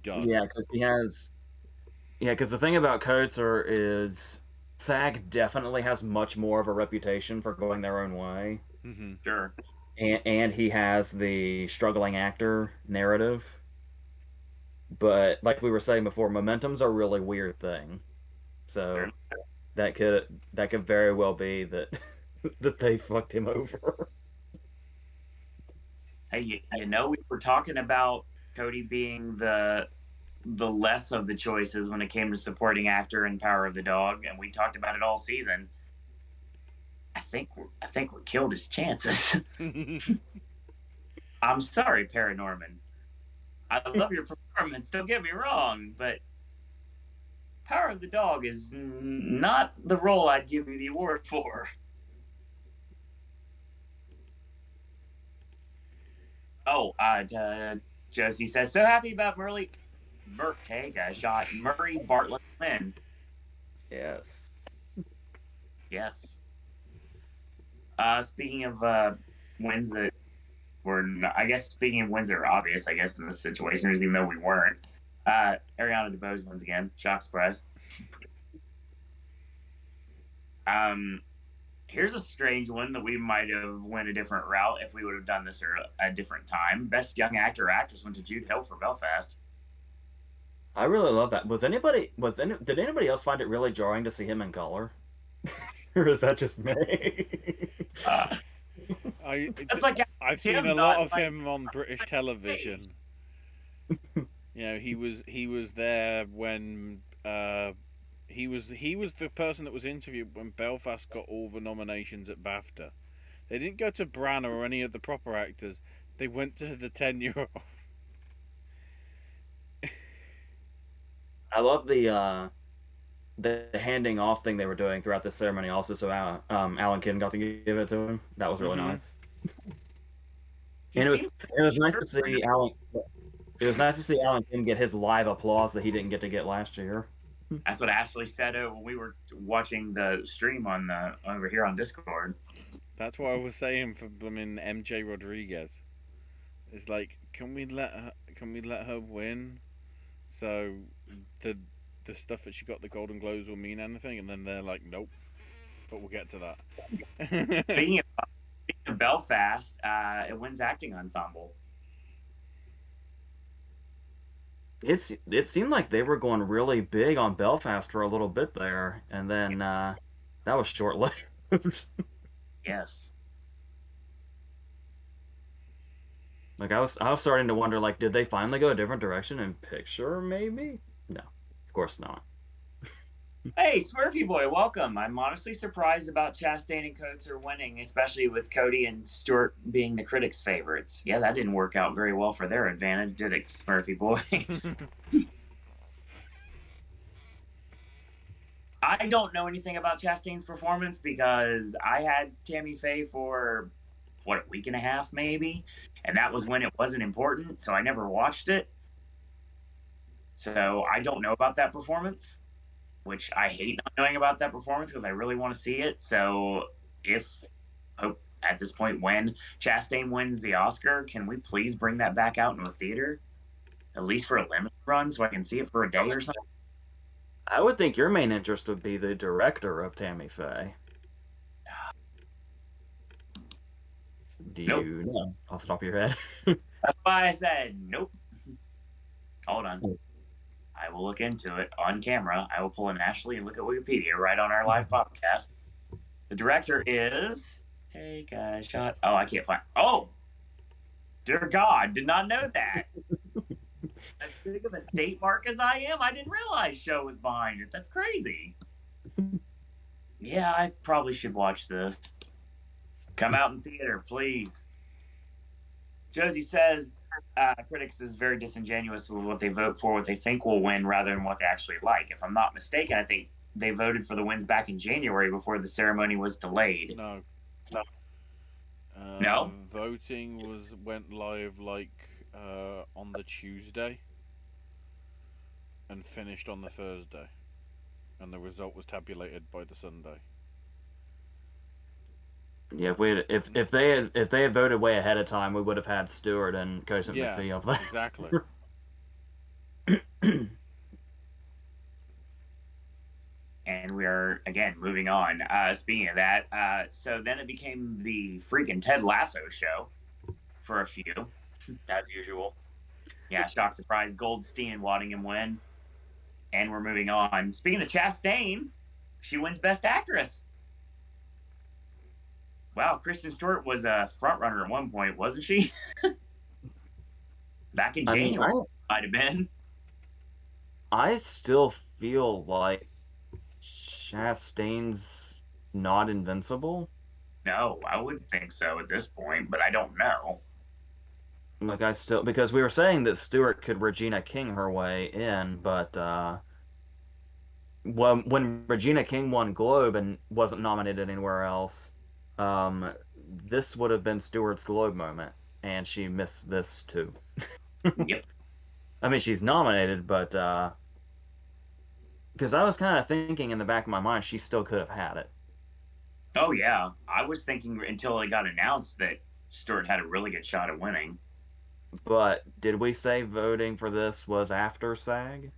done. Yeah, because he has. Yeah, because the thing about Kotsur is SAG definitely has much more of a reputation for going their own way. Mm-hmm. Sure. And he has the struggling actor narrative. But like we were saying before, momentum's a really weird thing. So that could very well be that that they fucked him over. Hey, we were talking about Cody being the less of the choices when it came to supporting actor in Power of the Dog, and we talked about it all season. I think we killed his chances. I'm sorry, Paranorman. I love your performance. Don't get me wrong, but Power of the Dog is not the role I'd give you the award for. Oh, Josie says, so happy about take a shot. Murray Bartlett win. Yes. Yes. Speaking of wins that were, I guess, speaking of wins that are obvious, I guess, in this situation, even though we weren't, Ariana DeBose wins again. Shock surprise. Here's a strange one that we might have went a different route if we would have done this at a different time. Best Young Actor or Actress went to Jude Hill for Belfast. I really love that. Did anybody else find it really jarring to see him in color? Or is that just me? I've seen a lot of him on British television. You know, he was there when he was the person that was interviewed when Belfast got all the nominations at BAFTA. They didn't go to Branagh or any of the proper actors. They went to the 10-year-old. I love the handing off thing they were doing throughout the ceremony also, so Alan Kin got to give it to him. That was really nice. And it was nice to see Alan. It was nice to see Alan Kin get his live applause that he didn't get to get last year. That's what Ashley said when we were watching the stream over here on Discord. That's what I was saying for MJ Rodriguez. It's like, can we let her win? So the stuff that she got the Golden Globes will mean anything, and then they're like, nope. But we'll get to that. Speaking of Belfast, it wins acting ensemble. It seemed like they were going really big on Belfast for a little bit there, and then that was short-lived. Yes. Like I was starting to wonder, like, did they finally go a different direction in picture? Maybe? No, of course not. Hey, Smurfy Boy, welcome. I'm honestly surprised about Chastain and Coates winning, especially with Cody and Stewart being the critics' favorites. Yeah, that didn't work out very well for their advantage, did it, Smurfy Boy? I don't know anything about Chastain's performance because I had Tammy Faye for, a week and a half maybe? And that was when it wasn't important, so I never watched it. So I don't know about that performance, which I hate not knowing about that performance because I really want to see it. So at this point, when Chastain wins the Oscar, can we please bring that back out in the theater? At least for a limited run so I can see it for a day or something? I would think your main interest would be the director of Tammy Faye. Do you know off the top of your head? That's why I said nope. Hold on. I will look into it on camera. I will pull an Ashley and look at Wikipedia right on our live podcast. The director is... Take a shot. Oh, I can't find... Oh! Dear God, did not know that. As big of a state mark as I am, I didn't realize Show was behind it. That's crazy. Yeah, I probably should watch this. Come out in theater, please. Josie says critics is very disingenuous with what they vote for, what they think will win, rather than what they actually like. If I'm not mistaken, I think they voted for the wins back in January before the ceremony was delayed. No. No? Voting went live on the Tuesday and finished on the Thursday, and the result was tabulated by the Sunday. Yeah, if they had voted way ahead of time, we would have had Stewart and Cosin McPhee up there. Exactly. And we are, again, moving on. Speaking of that, so then it became the freaking Ted Lasso show for a few, as usual. Yeah, shock, surprise, Goldstein and Waddingham win. And we're moving on. Speaking of Chastain, she wins Best Actress. Wow, Kristen Stewart was a front runner at one point, wasn't she? Back in January, might have been. I still feel like Chastain's not invincible. No, I wouldn't think so at this point, but I don't know. Because we were saying that Stewart could Regina King her way in, but when Regina King won Globe and wasn't nominated anywhere else, um, this would have been Stewart's Globe moment, and she missed this too. Yep. I mean, she's nominated, but because I was kind of thinking in the back of my mind, she still could have had it. Oh yeah, I was thinking until it got announced that Stewart had a really good shot at winning. But did we say voting for this was after SAG?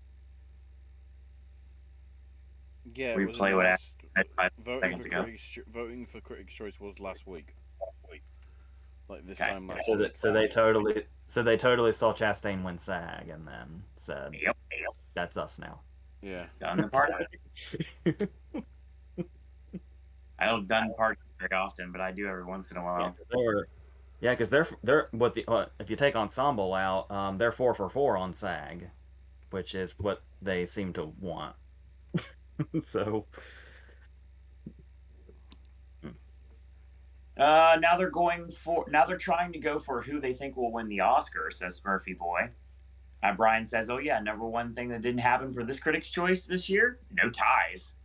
Yeah, We it was play in the what last happened 5 voting seconds for ago. voting for Critics' Choice was last week. Like this Okay. time last So week. they totally saw Chastain win SAG and then said, Yep. "That's us now." Yeah. Done the part. I don't done parties very often, but I do every once in a while. Yeah, because they're what the if you take Ensemble out, they're 4 for 4 on SAG, which is what they seem to want. So. Now they're trying to go for who they think will win the Oscar, says Smurfy Boy. Brian says, "Oh yeah, number one thing that didn't happen for this Critics' Choice this year, no ties."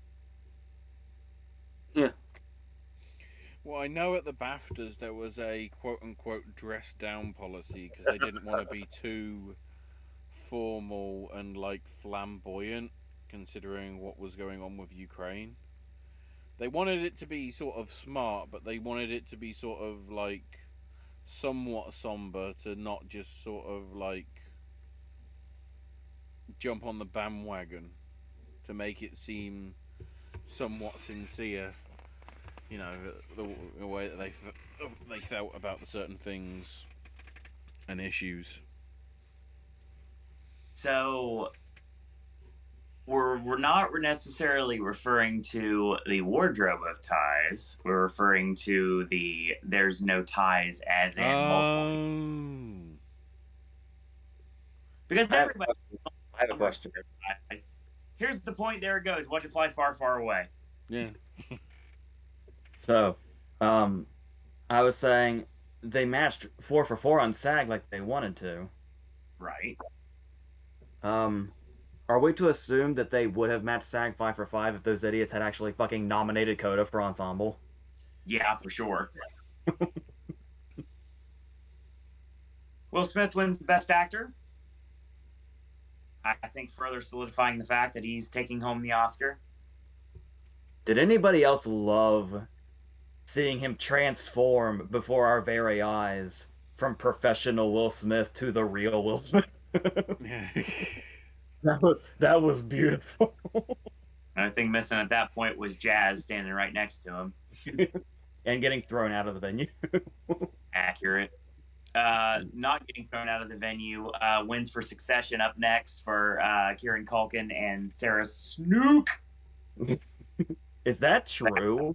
Yeah. Well, I know at the BAFTAs there was a quote-unquote dress-down policy because they didn't want to be too formal and like flamboyant, considering what was going on with Ukraine. They wanted it to be sort of smart, but they wanted it to be sort of like somewhat somber to not just sort of like jump on the bandwagon, to make it seem somewhat sincere. You know, the way that they felt about the certain things and issues. So we're not necessarily referring to the wardrobe of ties. We're referring to the there's no ties as in multiple. Because everybody. I have a question. Here's the point. There it goes. Watch it fly far, far away. Yeah. So, I was saying they matched 4 for 4 on SAG like they wanted to. Right. Are we to assume that they would have matched SAG 5 for 5 if those idiots had actually fucking nominated Coda for Ensemble? Yeah, for sure. Will Smith wins Best Actor. I think further solidifying the fact that he's taking home the Oscar. Did anybody else love seeing him transform before our very eyes from professional Will Smith to the real Will Smith? That was beautiful. Another thing missing at that point was Jazz standing right next to him. And getting thrown out of the venue. Accurate. Not getting thrown out of the venue. Wins for Succession up next for Kieran Culkin and Sarah Snook. Is that true?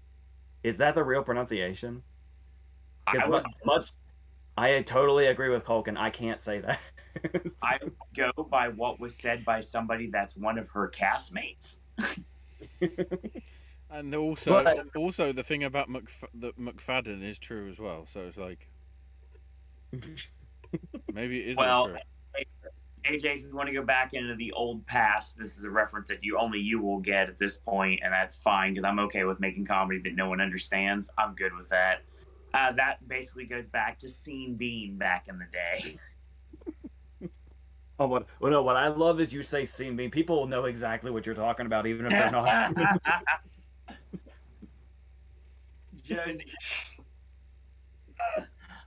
Is that the real pronunciation? I totally agree with Culkin. I can't say that. I would go by what was said by somebody that's one of her castmates. And also the thing about that McFadden is true as well. So it's like maybe it is all true. AJ, if you want to go back into the old past, this is a reference that only you will get at this point, and that's fine because I'm okay with making comedy that no one understands. I'm good with that. That basically goes back to Scene Bean back in the day. Oh, what I love is you say Scene Bean. People will know exactly what you're talking about, even if they're not. Josie.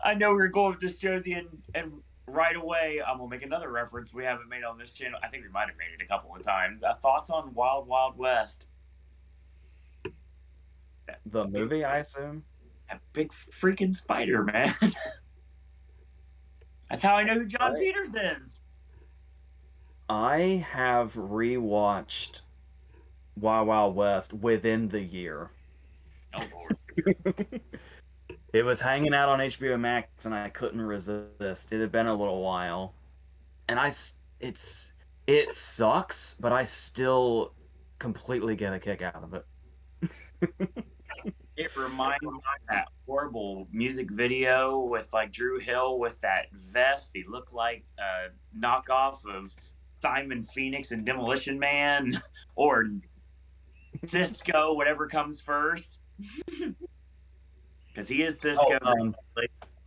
I know we were going with this, Josie, and right away, I'm going to make another reference we haven't made on this channel. I think we might have made it a couple of times. Thoughts on Wild Wild West? The movie, I assume? That big freaking spider, man. That's how I know who John Peters is. I have rewatched Wild Wild West within the year. Oh, Lord. It was hanging out on HBO Max, and I couldn't resist. It had been a little while, and it sucks, but I still completely get a kick out of it. It reminds me of that horrible music video with like Drew Hill with that vest. He looked like a knockoff of Simon Phoenix and Demolition Man, or Cisco, whatever comes first. Because he is Oh, Cisco.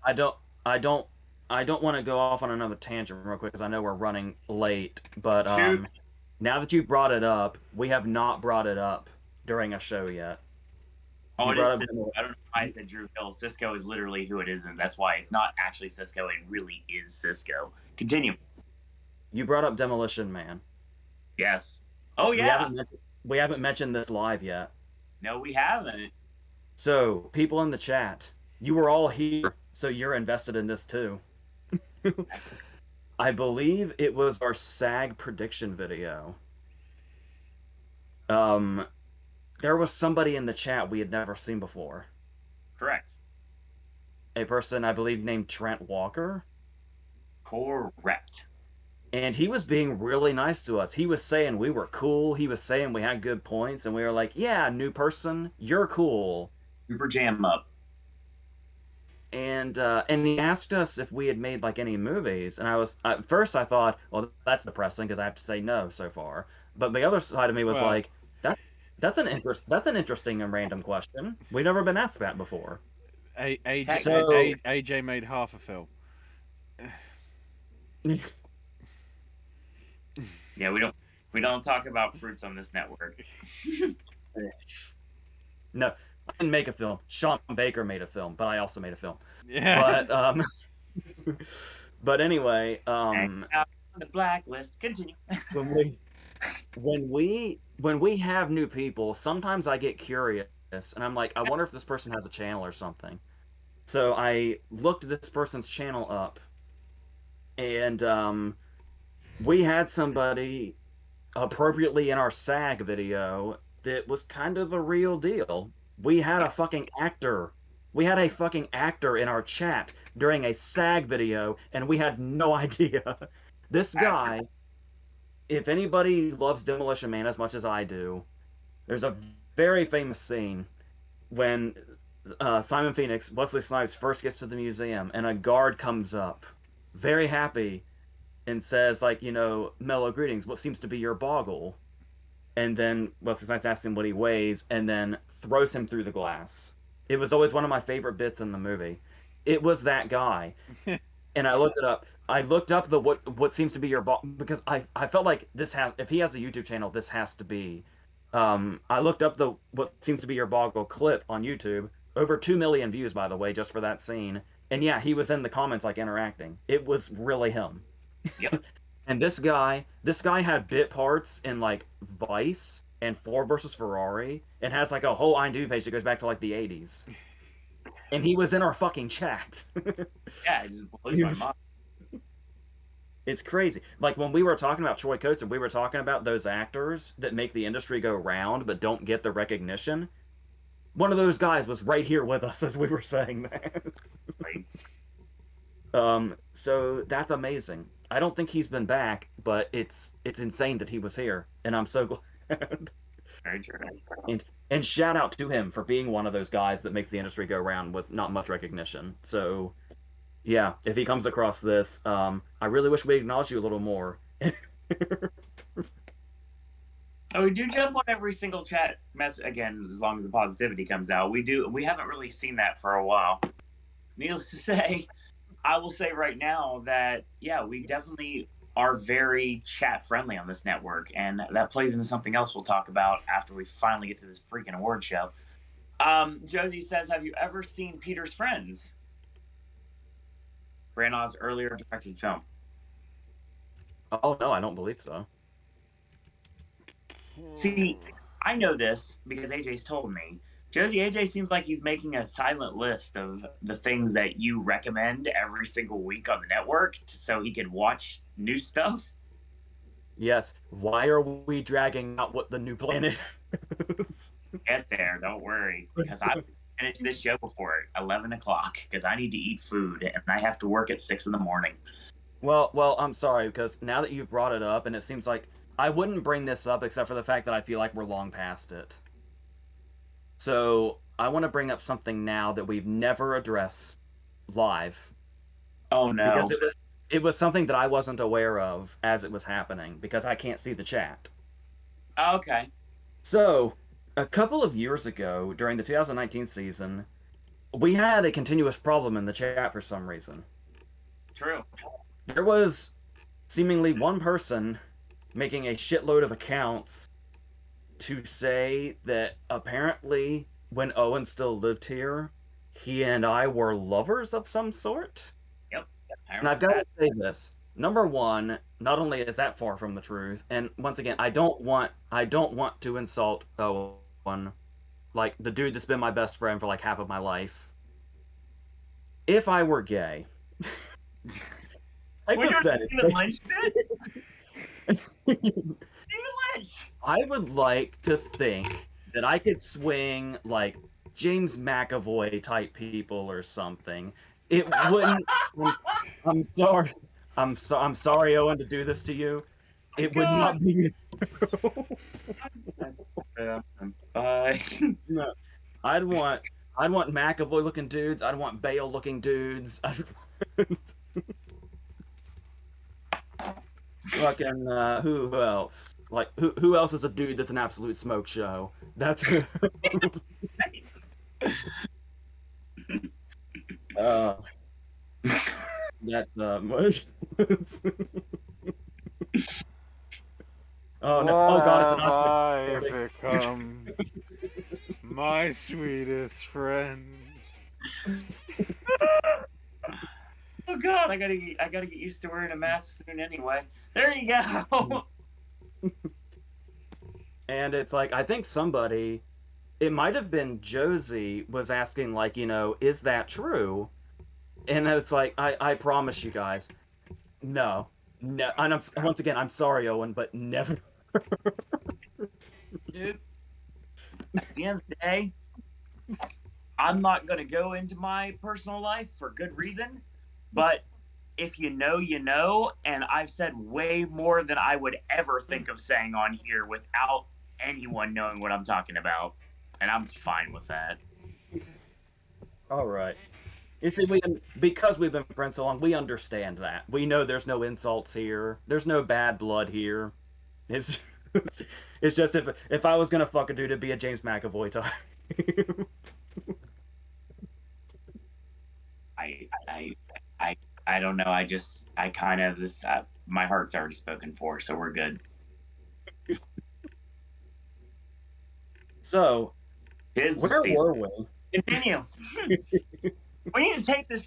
I don't, I don't, I don't want to go off on another tangent real quick because I know we're running late. But Shoot. now that you brought it up, we have not brought it up during a show yet. Oh, You it is brought up Cisco. I don't know why I said Drew Hill. Cisco is literally who it isn't. That's why it's not actually Cisco. It really is Cisco. Continue. you brought up Demolition Man. Yes. Oh, We yeah. haven't mentioned this live yet. No, we haven't. So, people in the chat, you were all here, so you're invested in this too. I believe it was our SAG prediction video. There was somebody in the chat we had never seen before. Correct. A person, I believe, named Trent Walker. Correct. And he was being really nice to us. He was saying we were cool. He was saying we had good points. And we were like, yeah, new person, you're cool. Super jam up. And he asked us if we had made like any movies. And at first I thought, well, that's depressing because I have to say no so far. But the other side of me was like, that's an interesting and random question. We've never been asked that before. AJ made half a film. Yeah, we don't talk about fruits on this network. No, I didn't make a film. Sean Baker made a film, but I also made a film. Yeah. But anyway, On the blacklist. Continue. when we have new people, sometimes I get curious and I'm like, I wonder if this person has a channel or something. So I looked this person's channel up, and we had somebody appropriately in our SAG video that was kind of the real deal. We had a fucking actor. We had a fucking actor in our chat during a SAG video, and we had no idea. This guy, if anybody loves Demolition Man as much as I do, there's a very famous scene when Simon Phoenix, Wesley Snipes, first gets to the museum, and a guard comes up, very happy, and says, like, mellow greetings, what seems to be your boggle? And then Wesley Snipes asks him what he weighs, and then throws him through the glass. It was always one of my favorite bits in the movie. It was that guy. And I looked it up. I looked up the what seems to be your boggle, because I felt like if he has a YouTube channel, this has to be. I looked up the what seems to be your boggle clip on YouTube. Over 2 million views, by the way, just for that scene. And yeah, he was in the comments, like, interacting. It was really him. Yep. And this guy had bit parts in, like, Vice and Ford versus Ferrari, and has, like, a whole IMDb page that goes back to, like, the 80s. And he was in our fucking chat. Yeah, it just blows my mind. It's crazy. Like, when we were talking about Troy Coates and we were talking about those actors that make the industry go round but don't get the recognition, one of those guys was right here with us as we were saying that. Right. So that's amazing. I don't think he's been back, but it's insane that he was here, and I'm so glad. Very true. And shout out to him for being one of those guys that makes the industry go round with not much recognition. So, yeah, if he comes across this, I really wish we acknowledged you a little more. Oh, we do jump on every single chat message again, as long as the positivity comes out. We haven't really seen that for a while. Needless to say, I will say right now that, yeah, we definitely are very chat friendly on this network, and that plays into something else we'll talk about after we finally get to this freaking award show. Josie says, have you ever seen Peter's Friends? Branagh's earlier directed film. Oh, no, I don't believe so. See, I know this because AJ's told me. AJ seems like he's making a silent list of the things that you recommend every single week on the network so he can watch new stuff. Yes. Why are we dragging out what the new plan is? Get there, don't worry. Because I finished this show before 11 o'clock because I need to eat food and I have to work at 6 in the morning. Well, I'm sorry, because now that you've brought it up, and it seems like I wouldn't bring this up except for the fact that I feel like we're long past it. So I want to bring up something now that we've never addressed live. Oh, no. Because it was something that I wasn't aware of as it was happening, because I can't see the chat. Okay. So a couple of years ago, during the 2019 season, we had a continuous problem in the chat for some reason. True. There was seemingly one person making a shitload of accounts to say that apparently when Owen still lived here, he and I were lovers of some sort. Yep. And I've got to say this. Number one, not only is that far from the truth, and once again, I don't want to insult Owen, like the dude that's been my best friend for like half of my life. If I were gay, Stephen Lynch did? Stephen Lynch! I would like to think that I could swing like James McAvoy type people or something. It wouldn't. I'm sorry. I'm sorry, Owen, to do this to you. It would not be. No, I'd want McAvoy looking dudes. I'd want Bale looking dudes. Fucking who else? Like who else is a dude that's an absolute smoke show? That's that's much. Oh no! Oh god, it's an Oscar. Have I become my sweetest friend? Oh god, I gotta get used to wearing a mask soon anyway. There you go. And it's like I think somebody, it might have been Josie, was asking like, is that true? And it's like I promise you guys, no. And once again, I'm sorry, Owen, but never. Dude, at the end of the day, I'm not going to go into my personal life for good reason, but if you know, you know, and I've said way more than I would ever think of saying on here without anyone knowing what I'm talking about, and I'm fine with that. All right. You see, because we've been friends so long, we understand that. We know there's no insults here. There's no bad blood here. It's it's just if I was gonna fuck a dude, it'd be a James McAvoy type. I don't know. I kind of this. My heart's already spoken for, so we're good. So, where were we? Continue. We need to take this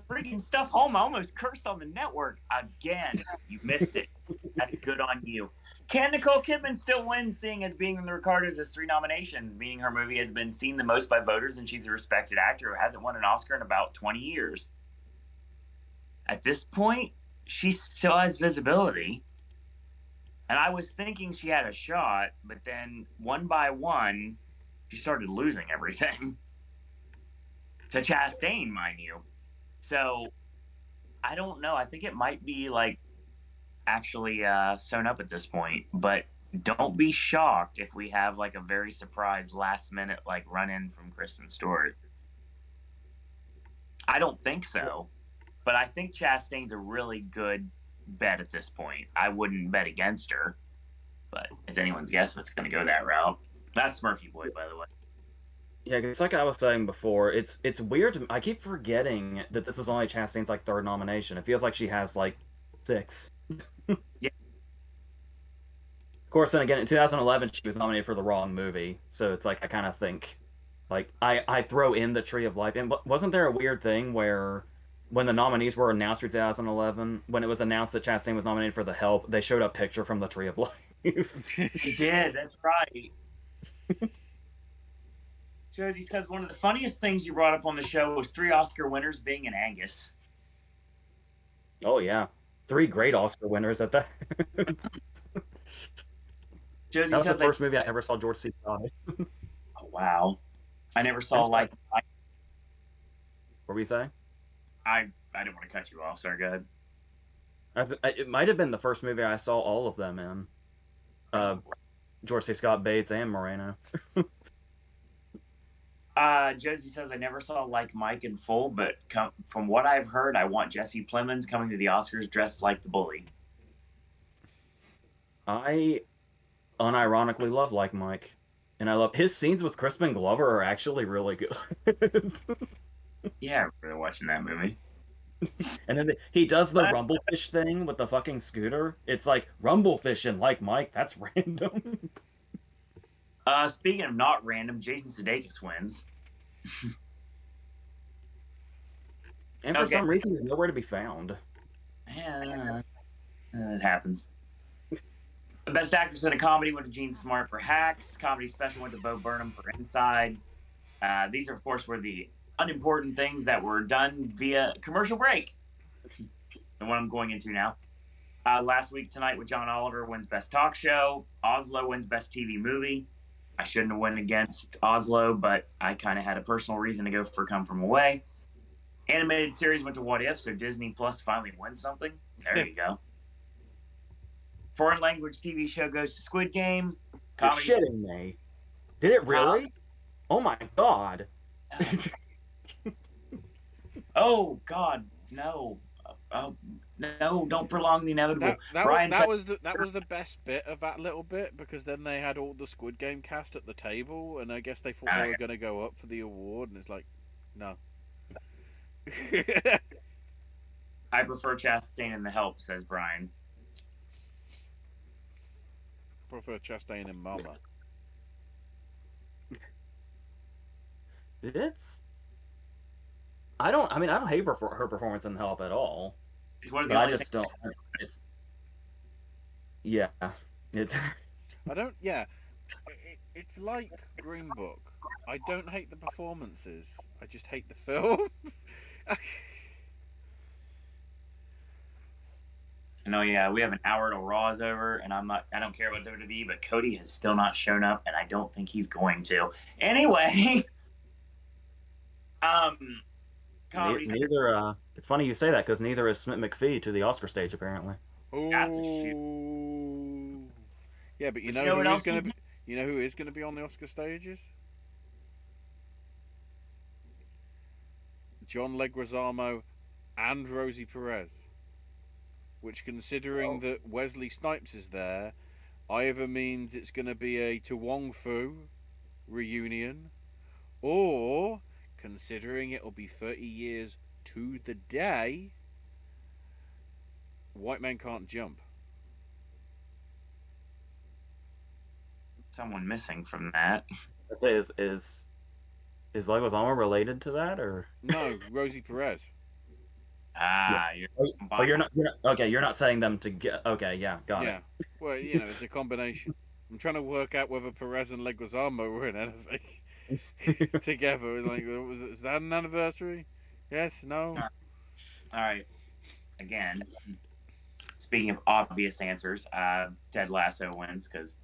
freaking stuff home. I almost cursed on the network again. You missed it. That's good on you. Can Nicole Kidman still win, seeing as being in the Ricardos has 3 nominations, meaning her movie has been seen the most by voters and she's a respected actor who hasn't won an Oscar in about 20 years? At this point, she still has visibility. And I was thinking she had a shot, but then one by one, she started losing everything. To Chastain, mind you. So, I don't know. I think it might be like actually sewn up at this point, but don't be shocked if we have like a very surprised last minute like run in from Kristen Stewart. I don't think so, but I think Chastain's a really good bet at this point. I wouldn't bet against her, but it's anyone's guess if it's going to go that route. That's Murphy Boy, by the way. Yeah, it's like I was saying before. It's weird. I keep forgetting that this is only Chastain's like 3rd nomination. It feels like she has like 6. Yeah. Of course, then again, in 2011, she was nominated for the wrong movie. So it's like I kind of think, like I throw in the Tree of Life. And wasn't there a weird thing where when the nominees were announced for 2011, when it was announced that Chastain was nominated for The Help, they showed a picture from the Tree of Life. He did. That's right. Josie says one of the funniest things you brought up on the show was 3 Oscar winners being in Angus. Oh yeah, 3 great Oscar winners at that. Josie that was says the first movie I ever saw George C. Scott. Oh, wow. I never saw like. What were you saying? I didn't want to cut you off. Sorry, go ahead. It might have been the first movie I saw all of them in. George C. Scott, Bates, and Moreno. Josie says I never saw Like Mike in full, but from what I've heard, I want Jesse Plemons coming to the Oscars dressed like the bully. I unironically love Like Mike. And I love his scenes with Crispin Glover are actually really good. Yeah, I'm really watching that movie. And then he does the rumblefish thing with the fucking scooter. It's like rumblefishing, like Mike. That's random. Speaking of not random, Jason Sudeikis wins. And for some reason, he's nowhere to be found. Yeah, it happens. The best actress in a comedy went to Jean Smart for Hacks. Comedy special went to Bo Burnham for Inside. These, of course, were the unimportant things that were done via commercial break. The one I'm going into now. Last week, Tonight with John Oliver wins Best Talk Show. Oslo wins Best TV Movie. I shouldn't have won against Oslo, but I kind of had a personal reason to go for Come From Away. Animated series went to What If, so Disney Plus finally wins something. There you go. Foreign language TV show goes to Squid Game. You're shitting me. Did it really? Oh my god. Oh god, no. No, don't prolong the inevitable. That was the best bit of that little bit, because then they had all the Squid Game cast at the table, and I guess they thought they were going to go up for the award, and it's like, no. I prefer Chastain and The Help, says Brian. I prefer Chastain and Mama. I don't hate her performance in Help at all. It's one of the but only I just don't. It's like Green Book. I don't hate the performances. I just hate the film. No, yeah, we have an hour till Raw's over, and I don't care about WWE, but Cody has still not shown up, and I don't think he's going to. Anyway, neither. It's funny you say that, because neither is Smith McPhee to the Oscar stage, apparently. Oh, that's a shoot. Yeah, but you know who is going to be? You know who is going to be on the Oscar stages? John Leguizamo and Rosie Perez. Which, considering that Wesley Snipes is there, either means it's going to be a To Wong Fu reunion, or, considering it'll be 30 years to the day, White Men Can't Jump. Someone missing from that. I'd say is Leguizamo related to that, or no? Rosie Perez. You're not okay. You're not saying them to get. Okay, yeah, got it. Yeah, well, it's a combination. I'm trying to work out whether Perez and Leguizamo were in anything together. Like, is that an anniversary? Yes, no. All right. Again, speaking of obvious answers, Ted Lasso wins because,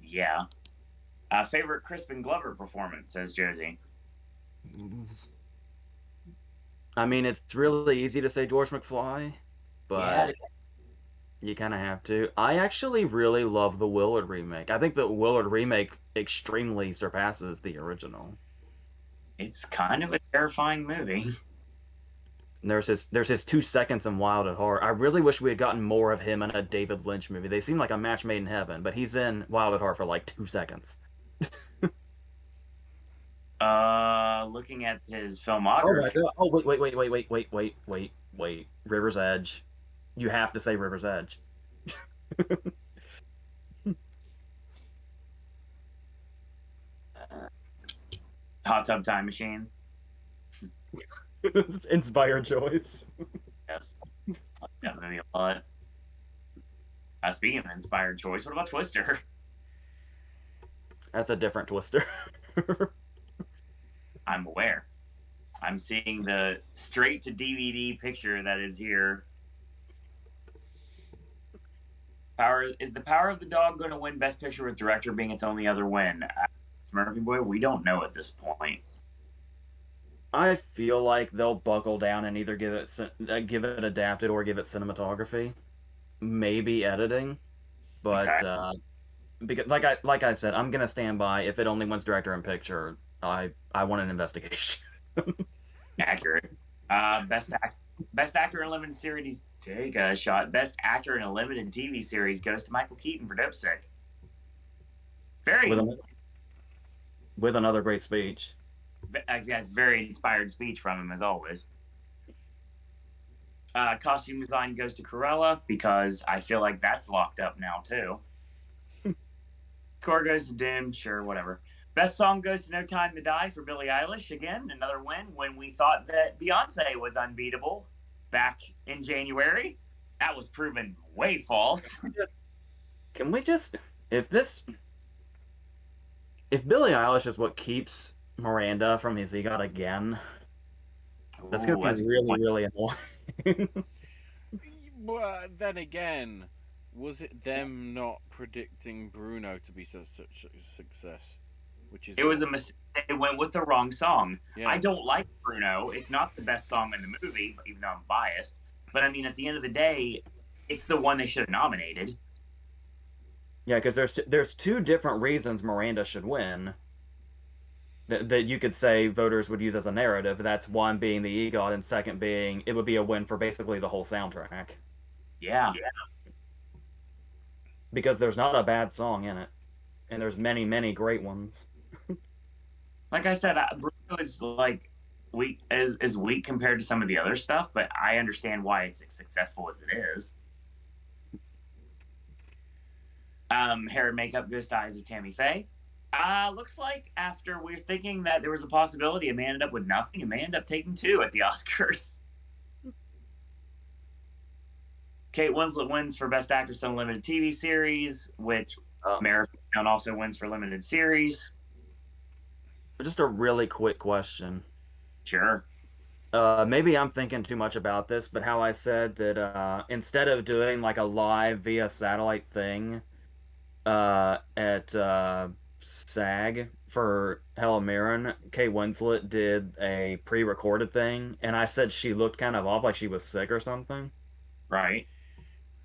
yeah. Favorite Crispin Glover performance, says Josie. I mean, it's really easy to say George McFly, but you kind of have to. I actually really love the Willard remake. I think the Willard remake extremely surpasses the original. It's kind of a terrifying movie. There's his 2 seconds in Wild at Heart. I really wish we had gotten more of him in a David Lynch movie. They seem like a match made in heaven, but he's in Wild at Heart for like 2 seconds. Looking at his filmography. Oh, wait. River's Edge. You have to say River's Edge. Hot Tub Time Machine. Inspired choice. Yes. That movie a lot. Speaking of inspired choice, what about Twister? That's a different Twister. I'm aware. I'm seeing the straight to DVD picture that is here. Is the Power of the Dog going to win Best Picture with Director being its only other win? Murphy Boy, we don't know at this point. I feel like they'll buckle down and either give it adapted or give it cinematography, maybe editing, but okay. Because like I said, I'm gonna stand by. If it only wins director and picture, I want an investigation. Accurate. Best actor in a limited series. Take a shot. Best actor in a limited TV series goes to Michael Keaton for Dopesick. with another great speech. I got very inspired speech from him as always. Costume design goes to Cruella because I feel like that's locked up now too. Score goes to Doom, sure, whatever. Best song goes to No Time to Die for Billie Eilish. Again, another win when we thought that Beyonce was unbeatable back in January. That was proven way false. Can we just, if Billie Eilish is what keeps Miranda from his EGOT again, that's going to be really, really annoying. But then again, was it them not predicting Bruno to be such a success? It was a mistake. They went with the wrong song. Yeah. I don't like Bruno. It's not the best song in the movie, even though I'm biased. But I mean, at the end of the day, it's the one they should have nominated. Yeah, because there's two different reasons Miranda should win that you could say voters would use as a narrative. That's one being the EGOT, and second being it would be a win for basically the whole soundtrack. Yeah. Because there's not a bad song in it, and there's many, many great ones. Like I said, Bruno is like weak is weak compared to some of the other stuff, but I understand why it's as successful as it is. Hair and makeup goes to Eyes of Tammy Faye. Looks like after we're thinking that there was a possibility, it may end up with nothing. It may end up taking 2 at the Oscars. Kate Winslet wins for Best Actress in a Limited TV Series, which American also wins for Limited Series. Just a really quick question. Sure. Maybe I'm thinking too much about this, but how I said that instead of doing like a live via satellite thing at SAG for Helen Mirren, Kate Winslet did a pre-recorded thing, and I said she looked kind of off, like she was sick or something. Right.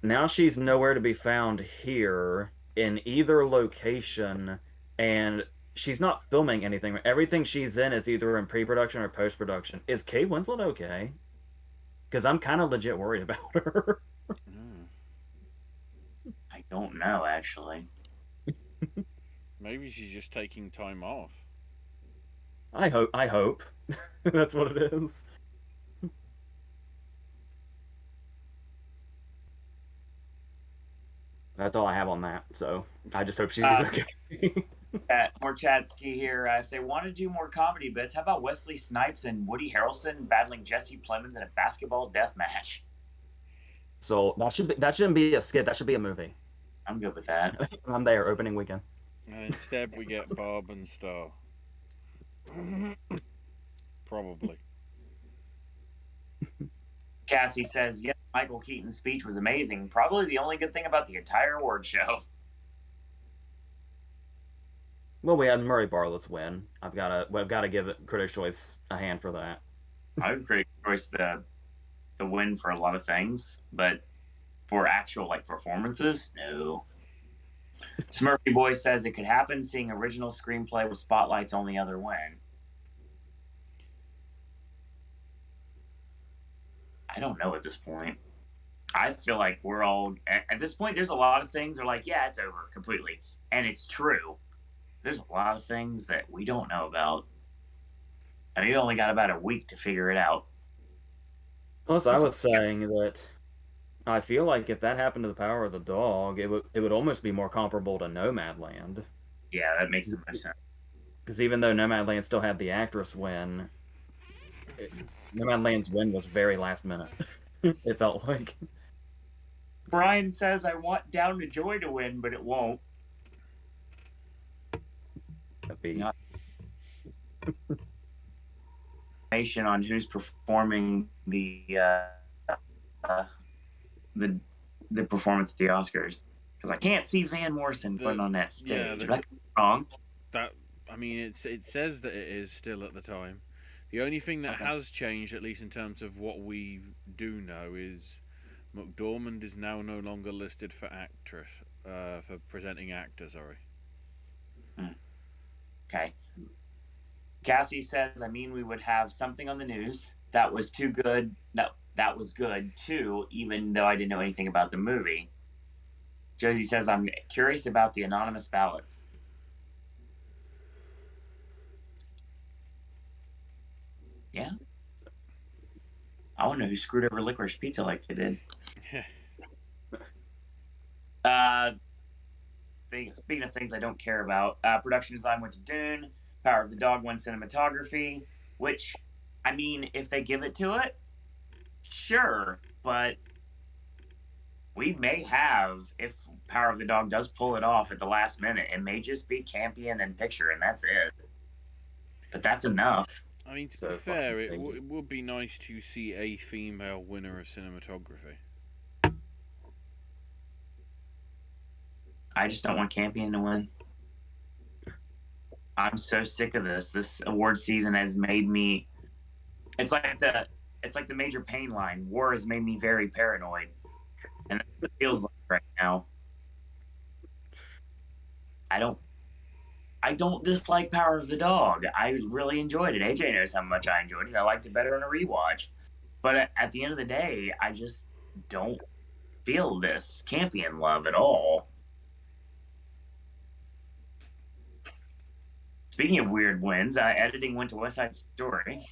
Now she's nowhere to be found here in either location, and she's not filming anything. Everything she's in is either in pre-production or post-production. Is Kate Winslet okay? Because I'm kind of legit worried about her. I don't know, actually. Maybe she's just taking time off. I hope. That's what it is. That's all I have on that. So I just hope she's okay. More Chatsky here. If they want to do more comedy bits, how about Wesley Snipes and Woody Harrelson battling Jesse Plemons in a basketball death match? So that shouldn't be a skit. That should be a movie. I'm good with that. I'm there opening weekend. And instead we get Barb and Star. Probably. Cassie says, yes, Michael Keaton's speech was amazing. Probably the only good thing about the entire award show. Well, we had Murray Bartlett's win. I've got to give Critics' Choice a hand for that. I would Critics' Choice the win for a lot of things, but for actual like performances, no. Smurfy Boy says it could happen, seeing original screenplay with spotlights on the other win. I don't know at this point. I feel like we're all at this point. There's a lot of things that are like, yeah, it's over completely, and it's true. There's a lot of things that we don't know about. I mean, we only got about a week to figure it out. Plus, I was saying that I feel like if that happened to The Power of the Dog, it would almost be more comparable to Nomadland. Yeah, that makes the most sense. Because even though Nomadland still had the actress win, Nomadland's win was very last minute. It felt like. Brian says, I want Down to Joy to win, but it won't. That'd be... Information on who's performing the performance at the Oscars, because I can't see Van Morrison putting on that stage. That's wrong. I mean, it says that it is still at the time. The only thing that has changed, at least in terms of what we do know, is McDormand is now no longer listed for actress, for presenting actor. Sorry. Okay. Cassie says, I mean, we would have something on the news that was too good. That was good too, even though I didn't know anything about the movie. Josie says, I'm curious about the anonymous ballots. Yeah. I want to know who screwed over Licorice Pizza like they did. Speaking of things I don't care about, production design went to Dune. Power of the Dog won cinematography, which, I mean, if they give it to it, sure, but we may have, if Power of the Dog does pull it off at the last minute, it may just be Campion and Picture, and that's it. But that's enough. I mean, to be fair, it would be nice to see a female winner of cinematography. I just don't want Campion to win. I'm so sick of this. This award season has made me. It's like the Major Pain line. War has made me very paranoid, and that's what it feels like right now. I don't dislike Power of the Dog. I really enjoyed it. AJ knows how much I enjoyed it. I liked it better on a rewatch. But at the end of the day, I just don't feel this Campion love at all. Speaking of weird wins, editing went to West Side Story.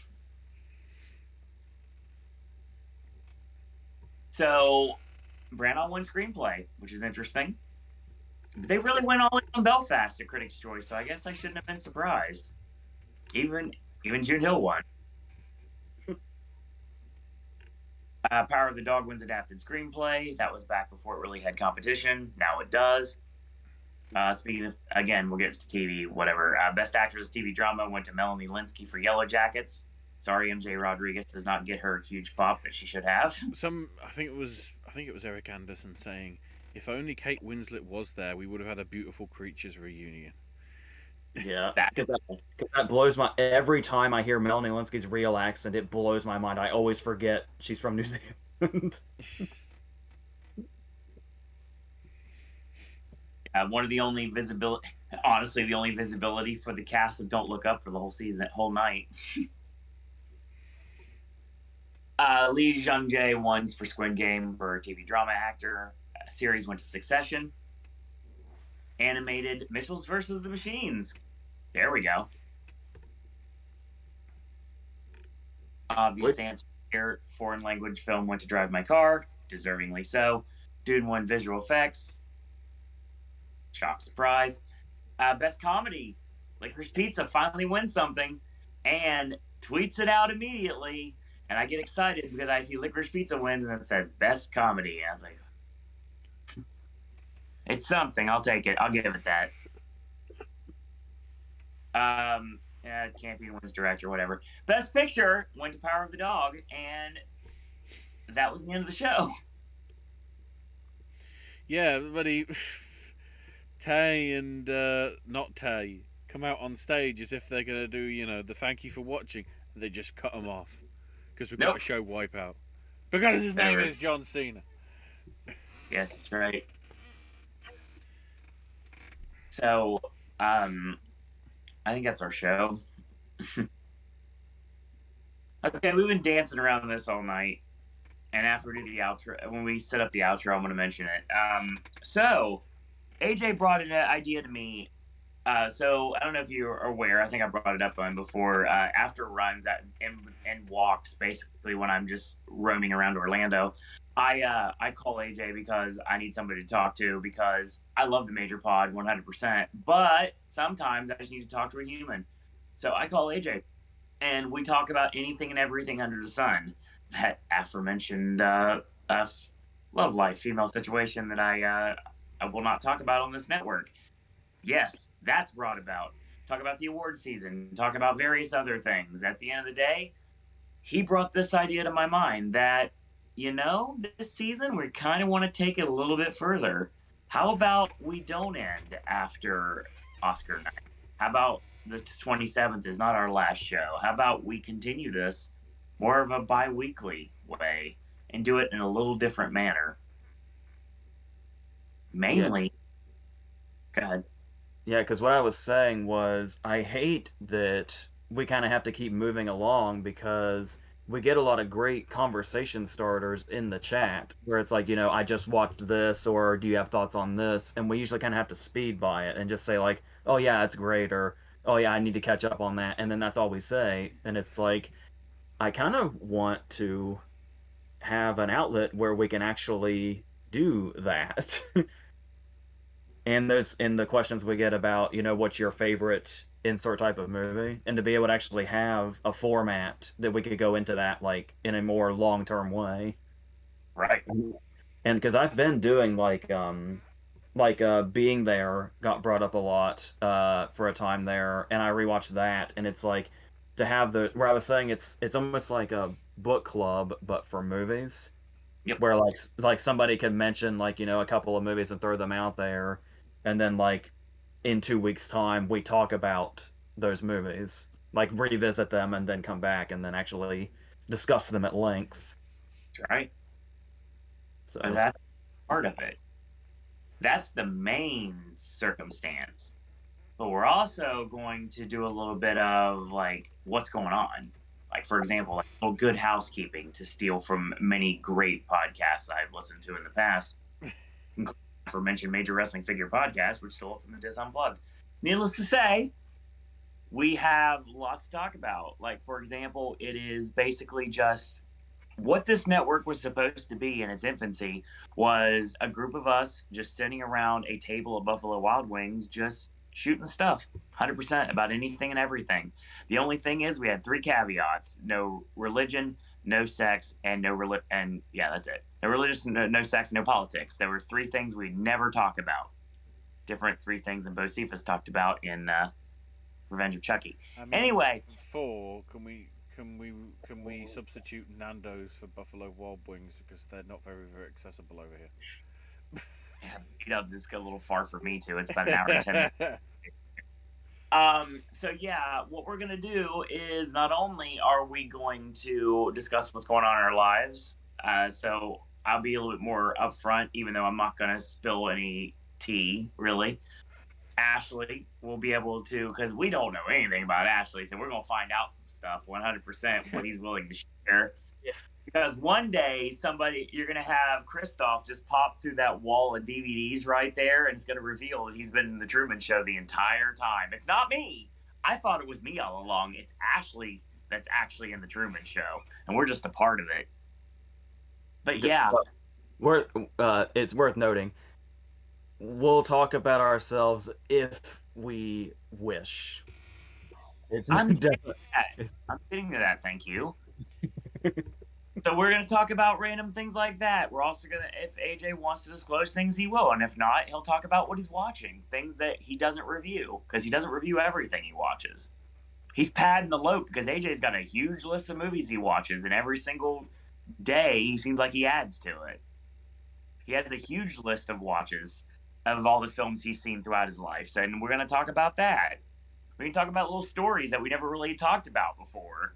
So, Branagh won screenplay, which is interesting. But they really went all in on Belfast at Critics' Choice, so I guess I shouldn't have been surprised. Even June Hill won. Power of the Dog wins adapted screenplay. That was back before it really had competition. Now it does. Speaking of, again, we'll get to TV, whatever. Best Actress TV Drama went to Melanie Linsky for Yellow Jackets. Sorry, MJ Rodriguez does not get her huge pop that she should have. I think it was Eric Anderson saying, if only Kate Winslet was there, we would have had a Beautiful Creatures reunion. Yeah, because that blows my. Every time I hear Melanie Linsky's real accent, it blows my mind. I always forget she's from New Zealand. One of the only visibility, honestly, the only visibility for the cast of Don't Look Up for the whole season, whole night. Lee Jung-jae won for Squid Game for TV drama actor. Series went to Succession. Animated Mitchells versus the Machines. There we go. Obvious answer here. Foreign language film went to Drive My Car. Deservingly so. Dune won visual effects. Shock surprise. Best comedy. Licorice Pizza finally wins something and tweets it out immediately. And I get excited because I see Licorice Pizza wins and it says best comedy. And I was like, it's something. I'll take it. I'll give it that. Campion wins director, whatever. Best picture went to Power of the Dog, and that was the end of the show. Yeah, everybody, Tay and not Tay come out on stage as if they're going to do, the thank you for watching. They just cut them off because we've got to show Wipeout. Because his name is John Cena. Yes, that's right. So, I think that's our show. Okay, we've been dancing around this all night. And after we do the outro, when we set up the outro, I'm going to mention it. So, AJ brought an idea to me. So, I don't know if you're aware. I think I brought it up on before. After runs and walks, basically, when I'm just roaming around Orlando, I call AJ because I need somebody to talk to because I love the Major Pod 100%. But sometimes I just need to talk to a human. So I call AJ. And we talk about anything and everything under the sun. That aforementioned love life, female situation that I will not talk about on this network. Yes, that's brought about. Talk about the award season. Talk about various other things. At the end of the day, he brought this idea to my mind that, this season we kind of want to take it a little bit further. How about we don't end after Oscar night? How about the 27th is not our last show? How about we continue this more of a bi-weekly way and do it in a little different manner? Mainly, Go ahead. Yeah, because what I was saying was I hate that we kind of have to keep moving along because we get a lot of great conversation starters in the chat where it's like, I just watched this, or do you have thoughts on this? And we usually kind of have to speed by it and just say like, oh yeah, it's great, or oh yeah, I need to catch up on that. And then that's all we say. And it's like, I kind of want to have an outlet where we can actually do that. And those in the questions we get about, what's your favorite insert type of movie, and to be able to actually have a format that we could go into that like in a more long term way. Right. And because I've been doing Being There got brought up a lot for a time there, and I rewatched that, and it's like to have the where I was saying it's almost like a book club but for movies, Yep. where like somebody could mention like a couple of movies and throw them out there, and then like in 2 weeks time we talk about those movies, like revisit them and then come back and then actually discuss them at length. That's right. So But that's part of it. That's the main circumstance. But we're also going to do a little bit of like what's going on. Like, for example, like a little good housekeeping to steal from many great podcasts I've listened to in the past. Aforementioned Major Wrestling Figure Podcast, which stole it from the Diz Unplugged. Needless to say, we have lots to talk about. Like, for example, it is basically just what this network was supposed to be in its infancy was a group of us just sitting around a table at Buffalo Wild Wings, just shooting stuff 100% about anything and everything. The only thing is we had 3 caveats: no religion, no sex, and that's it. No religion, no sex, no politics. There were 3 things we'd never talk about. Different 3 things than Bo Cephas talked about in Revenge of Chucky. I mean, Anyway, 4. Can we substitute Nando's for Buffalo Wild Wings, because they're not very accessible over here. yeah, B-Dubs is a little far for me too. It's about an hour and 10 minutes. So yeah, what we're gonna do is not only are we going to discuss what's going on in our lives, so I'll be a little bit more upfront, even though I'm not gonna spill any tea, really. Ashley will be able to, because we don't know anything about Ashley, so we're gonna find out some stuff 100% what he's willing to share. Yeah. Because one day you're gonna have Christoph just pop through that wall of DVDs right there, and it's gonna reveal that he's been in the Truman Show the entire time. It's not me. I thought it was me all along. It's Ashley that's actually in the Truman Show, and we're just a part of it. But yeah, it's worth noting, we'll talk about ourselves if we wish. I'm getting to that. Thank you. So we're going to talk about random things like that. We're also going to, if AJ wants to disclose things, he will. And if not, he'll talk about what he's watching. Things that he doesn't review, because he doesn't review everything he watches. He's padding the load, because AJ's got a huge list of movies he watches, and every single day he seems like he adds to it. He has a huge list of watches of all the films he's seen throughout his life. So, and we're going to talk about that. We can talk about little stories that we never really talked about before.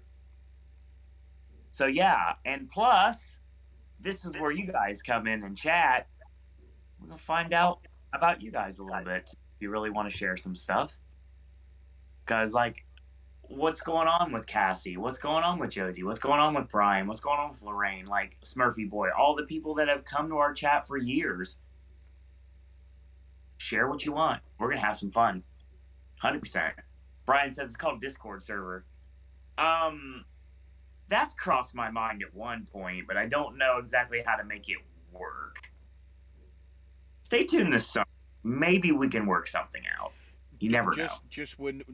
So yeah, and plus, this is where you guys come in and chat. We're going to find out about you guys a little bit if you really want to share some stuff. Because, like, what's going on with Cassie? What's going on with Josie? What's going on with Brian? What's going on with Lorraine? Like, Smurfy Boy, all the people that have come to our chat for years. Share what you want. We're going to have some fun. 100%. Brian says it's called Discord server. That's crossed my mind at one point, but I don't know exactly how to make it work. Stay tuned this summer. Maybe we can work something out. You never know.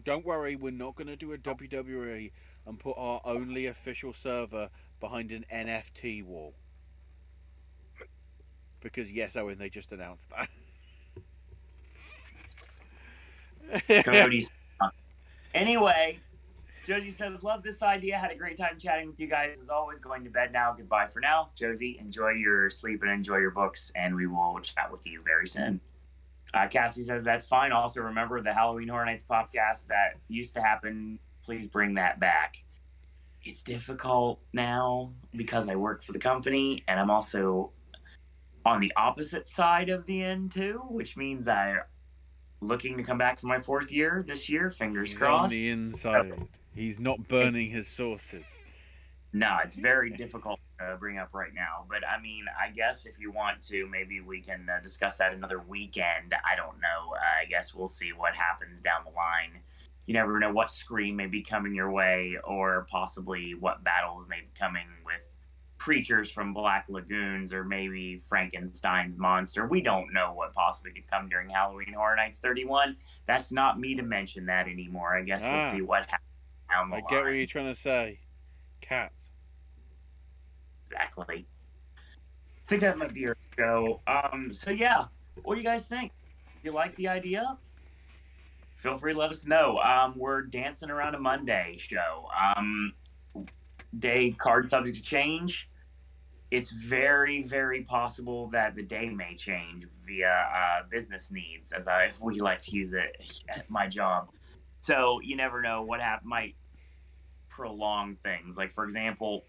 Don't worry, we're not going to do a WWE and put our only official server behind an NFT wall. Because yes, Owen, they just announced that. Cody's. Anyway, Josie says, love this idea. Had a great time chatting with you guys. As always, going to bed now. Goodbye for now. Josie, enjoy your sleep and enjoy your books, and we will chat with you very soon. Cassie says, that's fine. Also, remember the Halloween Horror Nights podcast that used to happen. Please bring that back. It's difficult now because I work for the company, and I'm also on the opposite side of the end, too, which means I'm looking to come back for my 4th year this year. Fingers crossed. On the inside. He's not burning his sources. No, it's very difficult to bring up right now. But, I mean, I guess if you want to, maybe we can discuss that another weekend. I don't know. I guess we'll see what happens down the line you never know what scream may be coming your way, or possibly what battles may be coming with creatures from Black Lagoons, or maybe Frankenstein's monster. We don't know what possibly could come during Halloween Horror Nights 31. That's not me to mention that anymore. I guess we'll see what happens down the line. I get what you're trying to say. Cats. Exactly. I think that might be our show. So yeah, what do you guys think? If you like the idea, feel free to let us know. We're dancing around a Monday show. Day card subject to change. It's very, very possible that the day may change via business needs, as we like to use it at my job. So you never know what might prolong things. Like, for example,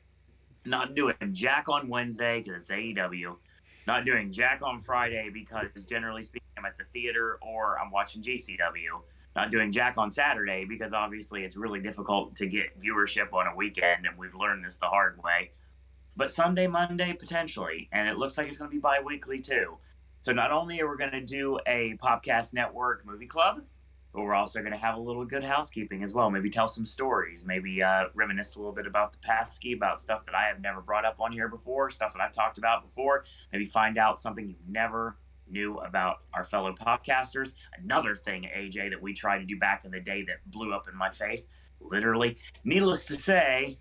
not doing Jack on Wednesday because it's AEW. Not doing Jack on Friday because, generally speaking, I'm at the theater or I'm watching GCW. Not doing Jack on Saturday because, obviously, it's really difficult to get viewership on a weekend, and we've learned this the hard way. But Sunday, Monday, potentially. And it looks like it's going to be bi-weekly, too. So not only are we going to do a Popcast Network movie club, but we're also going to have a little good housekeeping as well. Maybe tell some stories. Maybe reminisce a little bit about the past ski, about stuff that I have never brought up on here before, stuff that I've talked about before. Maybe find out something you never knew about our fellow podcasters. Another thing, AJ, that we tried to do back in the day that blew up in my face, literally. Needless to say,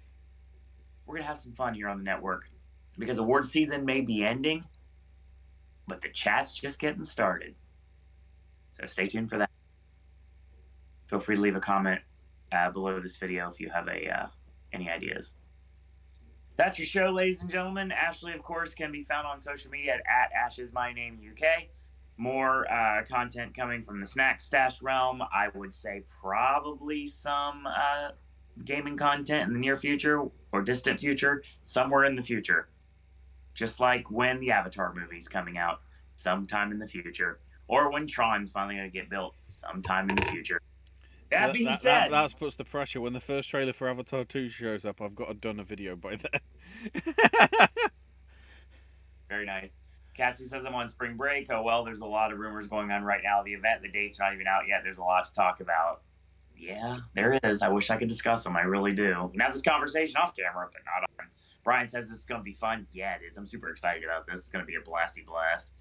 we're going to have some fun here on the network because award season may be ending, but the chat's just getting started. So stay tuned for that. Feel free to leave a comment below this video if you have any ideas. That's your show, ladies and gentlemen. Ashley, of course, can be found on social media at AshIsMyNameUK. More content coming from the Snack Stash realm. I would say probably some gaming content in the near future or distant future, somewhere in the future. Just like when the Avatar movie's coming out sometime in the future, or when Tron's finally going to get built sometime in the future. That being said, that puts the pressure. When the first trailer for Avatar 2 shows up, I've got to done a video by then. Very nice. Cassie says I'm on spring break. Oh, well, there's a lot of rumors going on right now. The event, the date's not even out yet. There's a lot to talk about. Yeah, there is. I wish I could discuss them. I really do. We can have this conversation off camera, but not on. Brian says this is going to be fun. Yeah, it is. I'm super excited about this. It's going to be a blasty blast.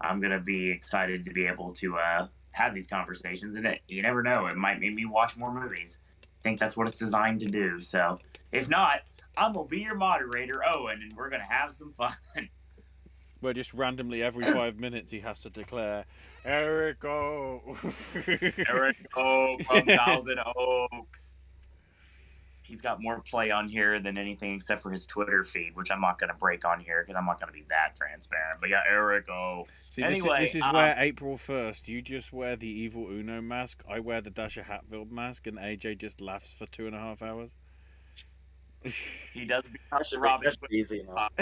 I'm going to be excited to be able to have these conversations, and you never know, it might make me watch more movies. I think that's what it's designed to do. So if not, I'm gonna be your moderator, Owen, and we're gonna have some fun. Where just randomly every 5 minutes he has to declare Erico from Thousand Oaks. He's got more play on here than anything except for his Twitter feed, which I'm not going to break on here because I'm not going to be that transparent. But yeah, Erico. See, anyway, this is where April 1st, you just wear the evil Uno mask, I wear the Dasher Hatfield mask, and AJ just laughs for 2.5 hours. He does become Robin. Easy enough.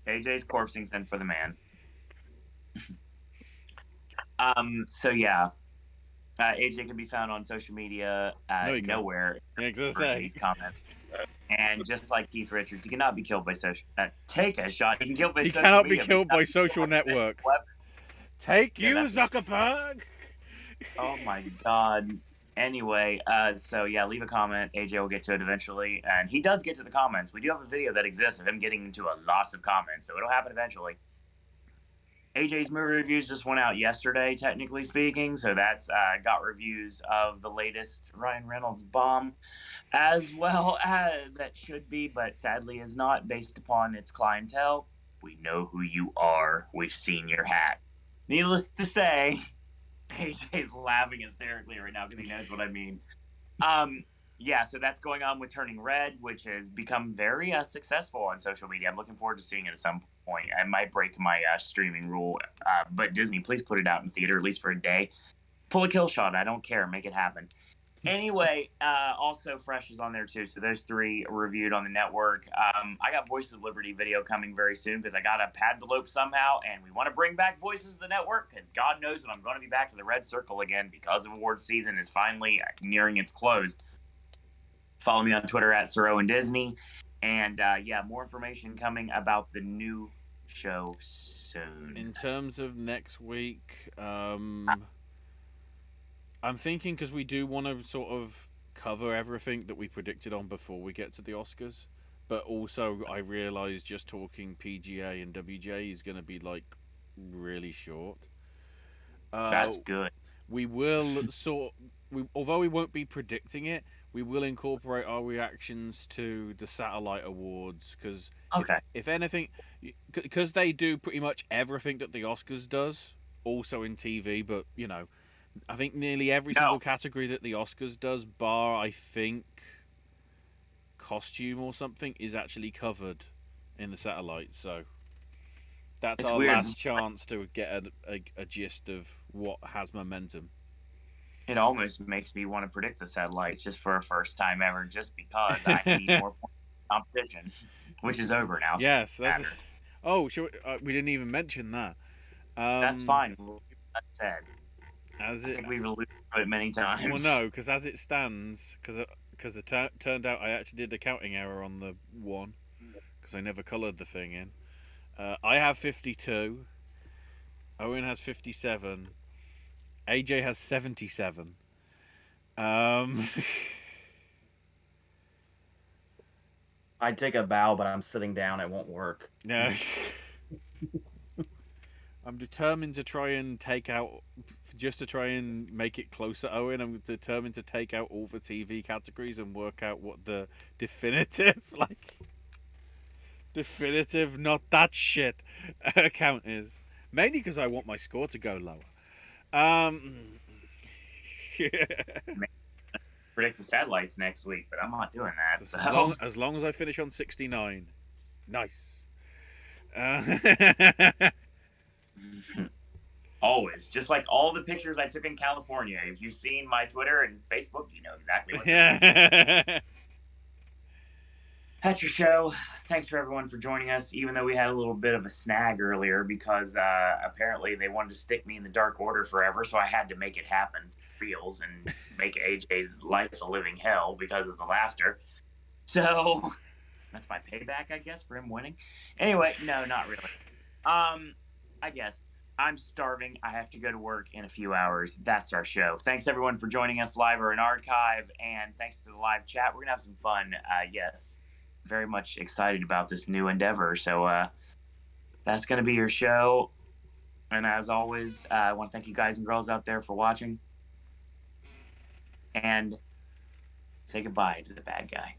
AJ's corpsing sent for the man. So yeah. AJ can be found on social media nowhere. These comments. And just like Keith Richards, he cannot be killed by social. Take a shot. He cannot be killed by social networks. Take you, Zuckerberg. Oh my God. Anyway, so yeah, leave a comment. AJ will get to it eventually, and he does get to the comments. We do have a video that exists of him getting into lots of comments, so it'll happen eventually. AJ's movie reviews just went out yesterday, technically speaking, so that's got reviews of the latest Ryan Reynolds bomb, as well as that should be, but sadly is not, based upon its clientele. We know who you are. We've seen your hat. Needless to say, AJ's laughing hysterically right now because he knows what I mean. Yeah, so that's going on with Turning Red, which has become very successful on social media. I'm looking forward to seeing it at some point. I might break my streaming rule, but Disney, please put it out in theater, at least for a day. Pull a kill shot. I don't care. Make it happen. Anyway, also Fresh is on there too. So those three are reviewed on the network. I got Voices of Liberty video coming very soon because I got to pad the lope somehow, and we want to bring back Voices of the Network because God knows that I'm going to be back to the Red Circle again because awards season is finally nearing its close. Follow me on Twitter at Sir Owen Disney. And yeah, more information coming about the new show soon. In terms of next week, I'm thinking because we do want to sort of cover everything that we predicted on before we get to the Oscars, but also I realise just talking PGA and WGA is going to be like really short. That's good. We will although we won't be predicting it, we will incorporate our reactions to the satellite awards because Okay. if anything, because they do pretty much everything that the Oscars does, also in TV, but you know. I think nearly every single category that the Oscars does, bar I think costume or something, is actually covered in the satellite. So that's our last chance to get a gist of what has momentum. It almost makes me want to predict the satellite just for a first time ever, just because I need more points in competition, which is over now. Yes. Oh, we didn't even mention that. That's fine. That's said. I think we've alluded to it many times. Well, no, because as it stands, because it turned out I actually did a counting error on the one, because I never coloured the thing in. I have 52. Owen has 57. AJ has 77. I'd take a bow, but I'm sitting down. It won't work. Yeah. I'm determined to try and take out, just to try and make it closer, Owen. I'm determined to take out all the TV categories and work out what the definitive, not that shit, count is. Mainly because I want my score to go lower. Predict the satellites next week, but I'm not doing that. As long as I finish on 69. Nice. Always. Just like all the pictures I took in California. If you've seen my Twitter and Facebook, you know exactly what That's your show. Thanks for everyone for joining us, even though we had a little bit of a snag earlier because apparently they wanted to stick me in the Dark Order forever, so I had to make it happen for reals and make AJ's life a living hell because of the laughter. So that's my payback, I guess, for him winning. Anyway, no, not really. I guess. I'm starving. I have to go to work in a few hours. That's our show. Thanks, everyone, for joining us live or in archive, and thanks to the live chat. We're going to have some fun. Yes, very much excited about this new endeavor. So that's going to be your show. And as always, I want to thank you guys and girls out there for watching. And say goodbye to the bad guy.